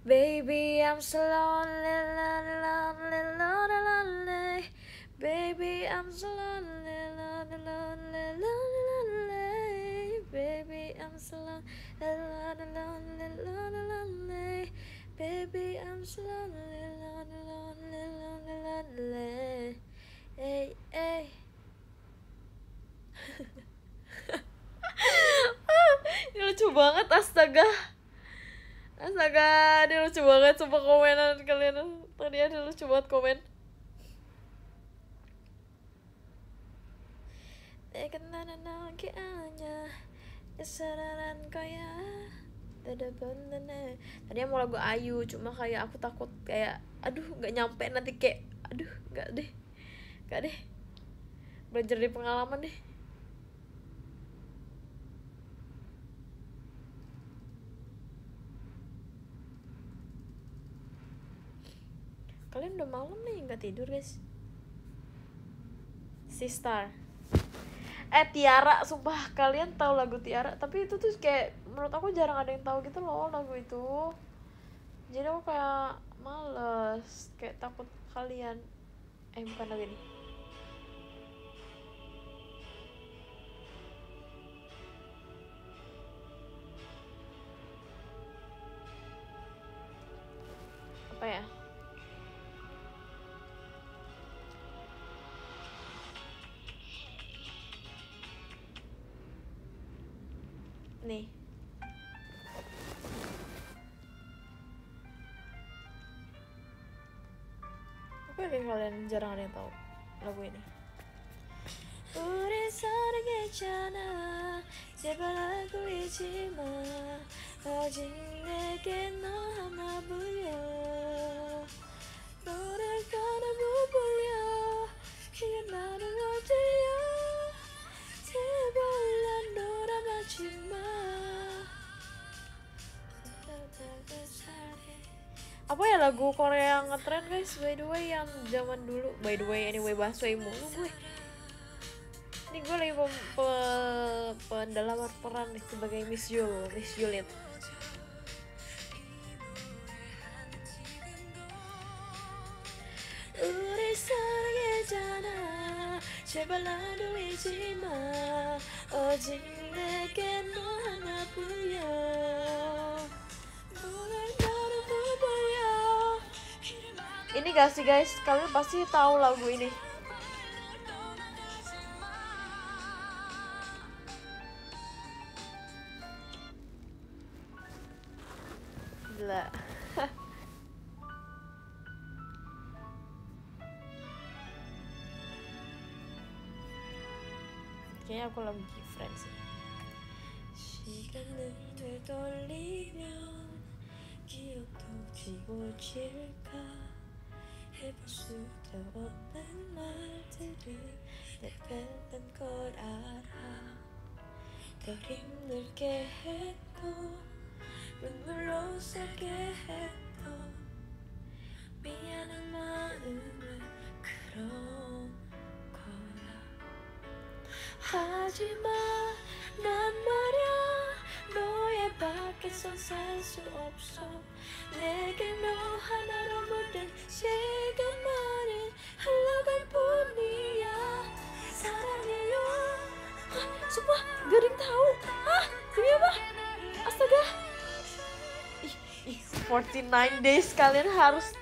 Baby, I'm so lonely, lonely, lonely, lonely. Baby, I'm so lonely, lonely, lonely, lonely, lonely. Baby, I'm so lonely, lonely, lonely, lonely, lonely. Baby, I'm so lonely, lonely, lonely, lonely, lonely. Hey, hey. Astaga. Astaga, ini lucu banget sumpah komenan kalian. Tadi ada lucu banget komen. Tadi mau lagu Ayu, cuma kayak aku takut kayak aduh nggak nyampe nanti kayak aduh nggak deh belajar dari pengalaman deh. Kalian udah malam nih nggak tidur guys. Sistar. Tiara, sumpah kalian tahu lagu Tiara, tapi itu tuh kayak menurut aku jarang ada yang tahu gitu loh lagu itu. Jadi aku kayak males, kayak takut kalian bukan lagu ini. Apa ya? Nih. Aku yakin kalian jarang ada yang tahu lagu ini. 우리 사랑했잖아 제발 알고 있지 마 아직 내게 너 하나뿐이야 너를 따라 못 불려 그게 나를 어디야 제발 난 놀아마지 마 apa ya lagu Korea yang ngetren guys, by the way, yang zaman dulu, by the way, anyway, bahasa mulu gue. Ini gue lagi pendalaman peran nih sebagai Miss Juliet. 우리 사랑했잖아 제발 나도 잊지 마 오직 내게 너 하나뿐이야 Ini gak sih guys, kalian pasti tahu lagu ini. Gila. Kayaknya aku lagi friends sih. 시간을 되돌리면 기억도 지워질까 해볼 수도 없는 말들을 내뱉는 걸 알아 더 힘들게 했고 눈물로 살게 했고 미안한 마음은 그런 거야 하지마 난 말야 너의 밖에서 살 수 없어 내게 너 하나로 모든 시간만은 흘러갈 뿐이야 사랑해요 sumpah gak ada yang tahu demi apa astaga 49 days kalian harus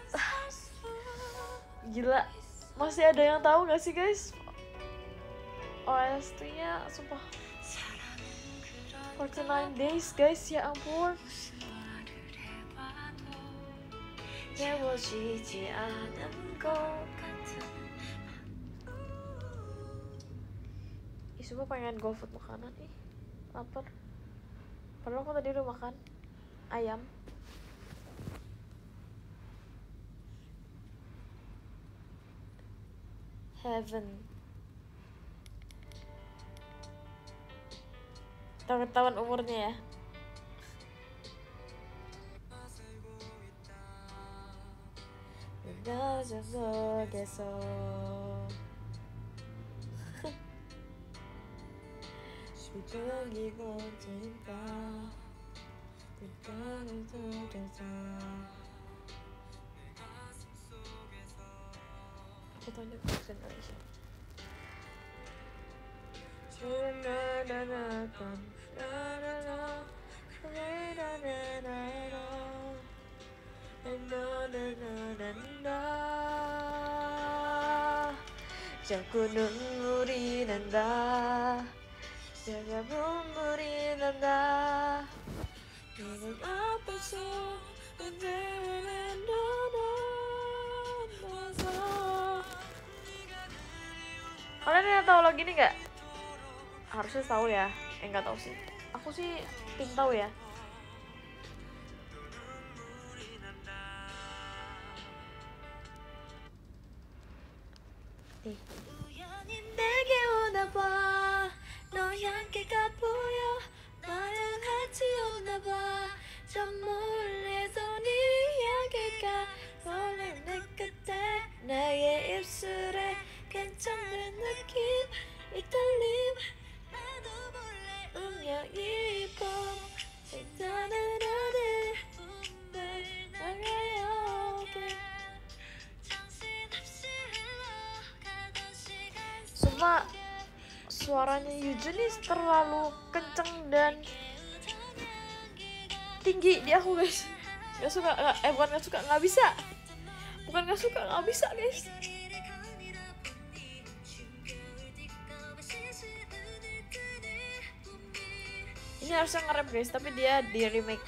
gila masih ada yang tahu gak sih guys OST nya sumpah 49 days guys ya ampun 헤어지지 않은 것 같은 semua pengen GoFood makanan nih lapar padahal aku tadi udah makan ayam Heaven ketahuan umurnya ya Gajah 속에서 시간이 버틴다 빛깔을 들여서 aku tanya bahasa Indonesia 자꾸 눈물이 난다 제가 눈물이 난다 Kalian yang tahu lagu ini nggak? Harusnya tahu ya. Nggak tahu sih. Aku sih tim tahu ya. nih. 내게 오나 봐. 너 향기가 보여. 나는 같이 오나 봐. 저 멀리서 네 향기가 설레는 끝에 나의 입술에 괜찮은 느낌 이 떨림 나도 몰래 운명이 봄 일단은 어디 나가요 Sumpah suaranya Yujun ini terlalu kenceng dan tinggi di aku guys. Bukan nggak suka, nggak bisa. Bukan nggak suka, nggak bisa guys. Ini harusnya nge-rap guys, tapi dia di remake.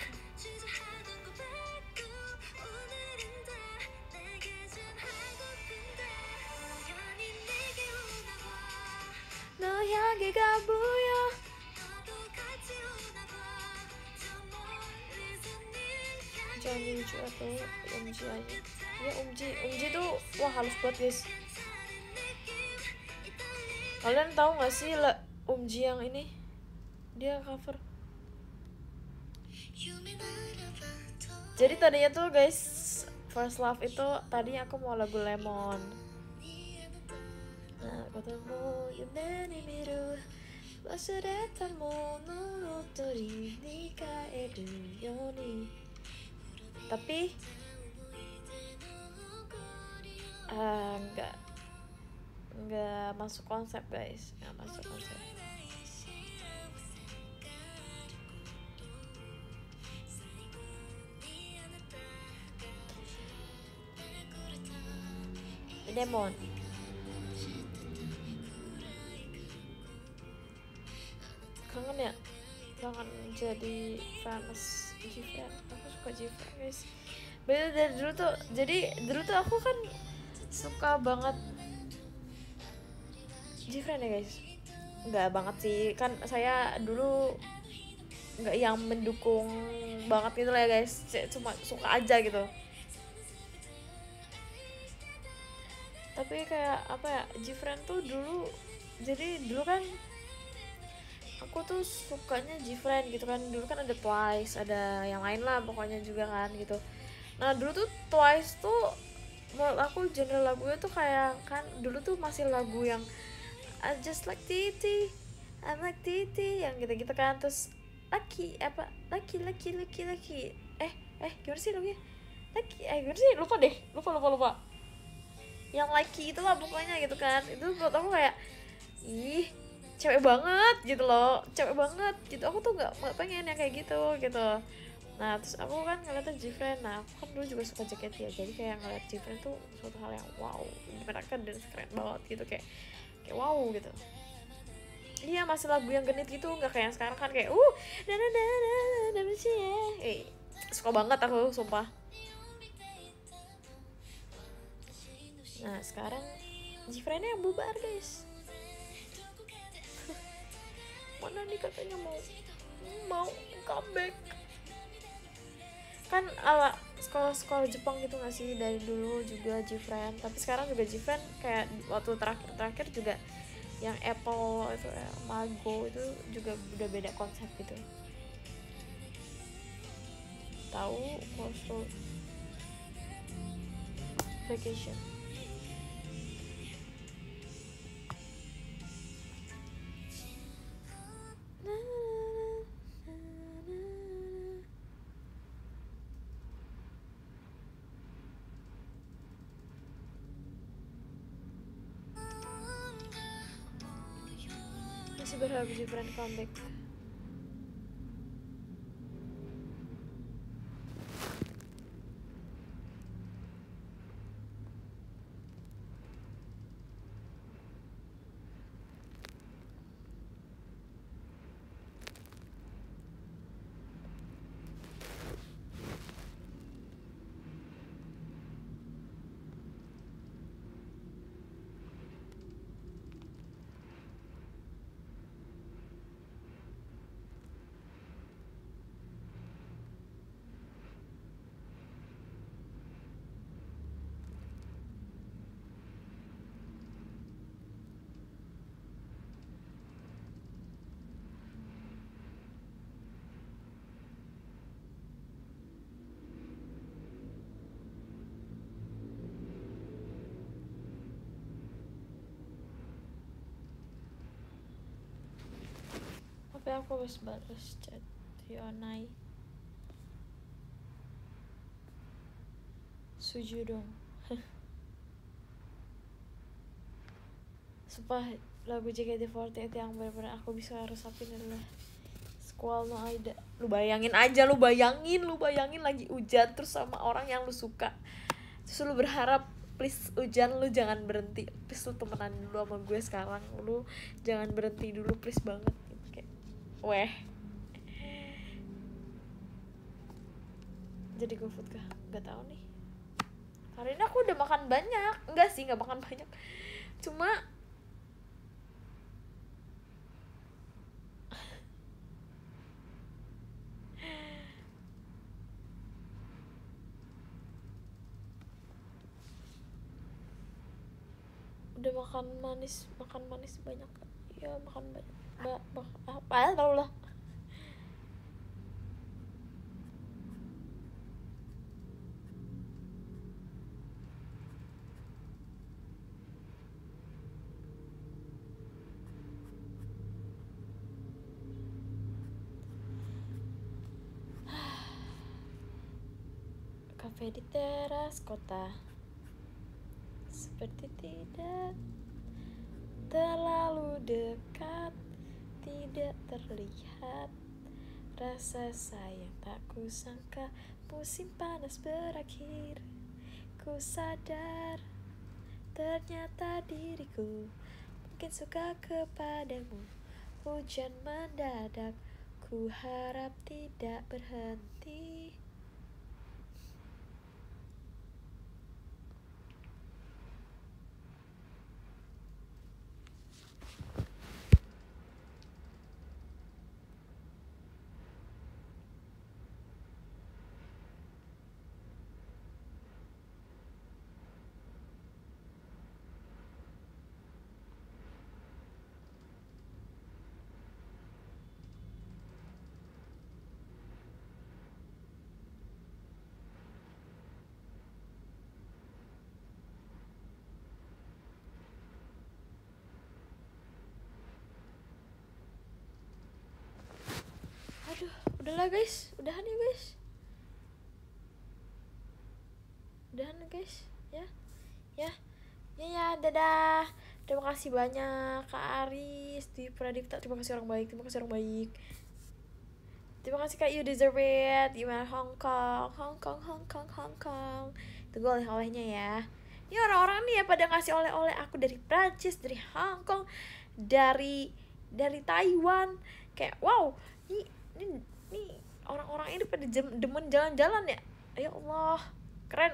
너 향기가 보여. Johnny Ju atau Umji aja. Ya Umji tuh wah halus banget guys. Kalian tahu nggak sih Umji yang ini? Dia cover. Jadi tadinya tuh guys, First Love itu tadinya aku mau lagu Lemon. Nah, ketemu Yumeni Miru. Wasareta mono tori ni kaeru yoni. Tapi nggak masuk konsep guys, nggak masuk konsep. Demon. Kangen ya, kangen jadi fans Jifren. Aku suka Jifren guys. Beda dari dulu tuh. Jadi dulu tuh aku kan suka banget Jifren ya guys. Nggak banget sih, kan saya dulu nggak yang mendukung banget gitu lah ya guys. Cuma suka aja gitu. Tapi kayak apa ya, Jifren tuh dulu, jadi dulu kan aku tuh sukanya Jifren gitu kan. Dulu kan ada Twice, ada yang lain lah pokoknya juga kan gitu. Nah dulu tuh Twice tuh menurut aku genre lagunya tuh kayak kan dulu tuh masih lagu yang I just like Titi, I'm like Titi yang gitu-gitu kan. Terus laki gimana sih lagunya? Gimana sih, lupa deh, lupa yang laki itu lah pokoknya gitu kan. Itu menurut aku kayak ih cewek banget gitu loh, cewek banget gitu. Aku tuh nggak pengen yang kayak gitu. Nah terus aku kan ngeliatnya Jifren. Nah aku kan dulu juga suka jaket ya, jadi kayak ngeliat Jifren tuh suatu hal yang wow, mereka dan keren banget gitu, kayak wow gitu. Iya masih lagu yang genit gitu, nggak kayak yang sekarang kan kayak suka banget aku sumpah. Nah sekarang Jifrennya yang bubar guys. Mana nih katanya mau comeback. Kan ala sekolah Jepang gitu gak sih dari dulu juga Jifren. Tapi sekarang juga Jifren kayak waktu terakhir juga yang Apple itu Mago itu juga udah beda konsep gitu. Tahu Coastal Vacation. Masih berharap Jifren comeback. Padahal aku harus balas chat Yonai. Suju dong. Sumpah lagu JKT48 yang benar-benar aku bisa resapin adalah Squall No Aida. Lu bayangin lagi hujan terus sama orang yang lu suka. Terus lu berharap please hujan lu jangan berhenti, please lu temenan dulu sama gue sekarang, lu jangan berhenti dulu please banget. Kayak weh, jadi GoFood kah? Gak tahu nih. Hari ini aku udah makan banyak. Enggak sih, gak makan banyak, cuma udah makan manis banyak ya, makan banyak apa tau lah. Kafe di teras kota, seperti tidak terlalu dekat, tidak terlihat rasa sayang tak kusangka. Musim panas berakhir, ku sadar ternyata diriku mungkin suka kepadamu. Hujan mendadak, ku harap tidak berhenti. Aduh, udahlah guys, udahan ya guys, ya, dadah. Terima kasih banyak Kak Aris di Pradipta, terima kasih orang baik. Terima kasih Kak, you deserve it. Gimana Hong Kong. Tunggu oleh-olehnya ya. Ini orang-orang nih ya pada ngasih oleh-oleh aku dari Prancis, dari Hong Kong, dari Taiwan. Kayak wow, ini orang-orang ini pada demen jalan-jalan ya. Ya Allah, keren.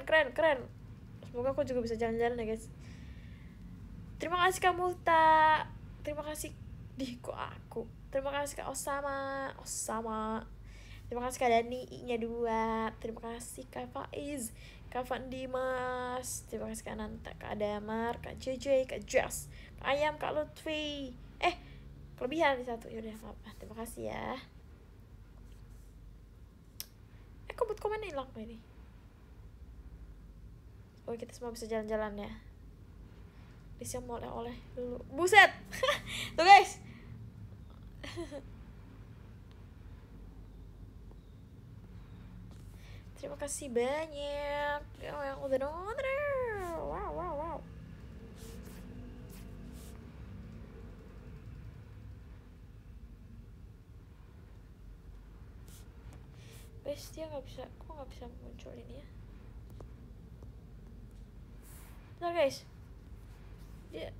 Semoga aku juga bisa jalan-jalan ya guys. Terima kasih Kak Multa, terima kasih Diko aku, terima kasih Kak Osama, terima kasih Kak Dani nya 2, terima kasih Kak Faiz, Kak Van Dimas, terima kasih Kak Nanta, Kak Damar, Kak JJ, Kak Jess, Kak Ayam, Kak Lutfi. Kelebihan di satu, yaudah maaf, terima kasih ya. Kok buat komen hilang ini? Oh, kita semua bisa jalan-jalan ya. Bisa mau oleh-oleh dulu. Buset. Tuh guys. Terima kasih banyak yang udah nonton. Wow. Guys, dia nggak bisa muncul ini ya. Nah guys, dia,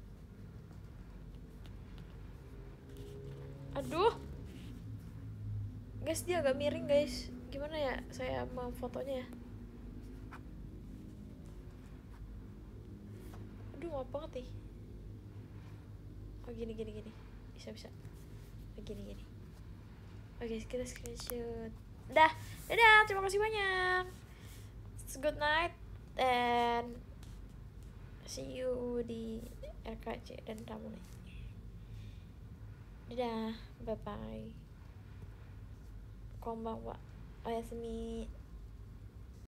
aduh guys, dia agak miring guys. Gimana ya saya mau fotonya ya? Aduh, maaf banget nih. Oh gini bisa gini. Oke, kita screenshot. Dadah, terima kasih banyak. Good night and see you di RKC dan Ramune. Dadah, bye bye. Konbanwa, oyasumi.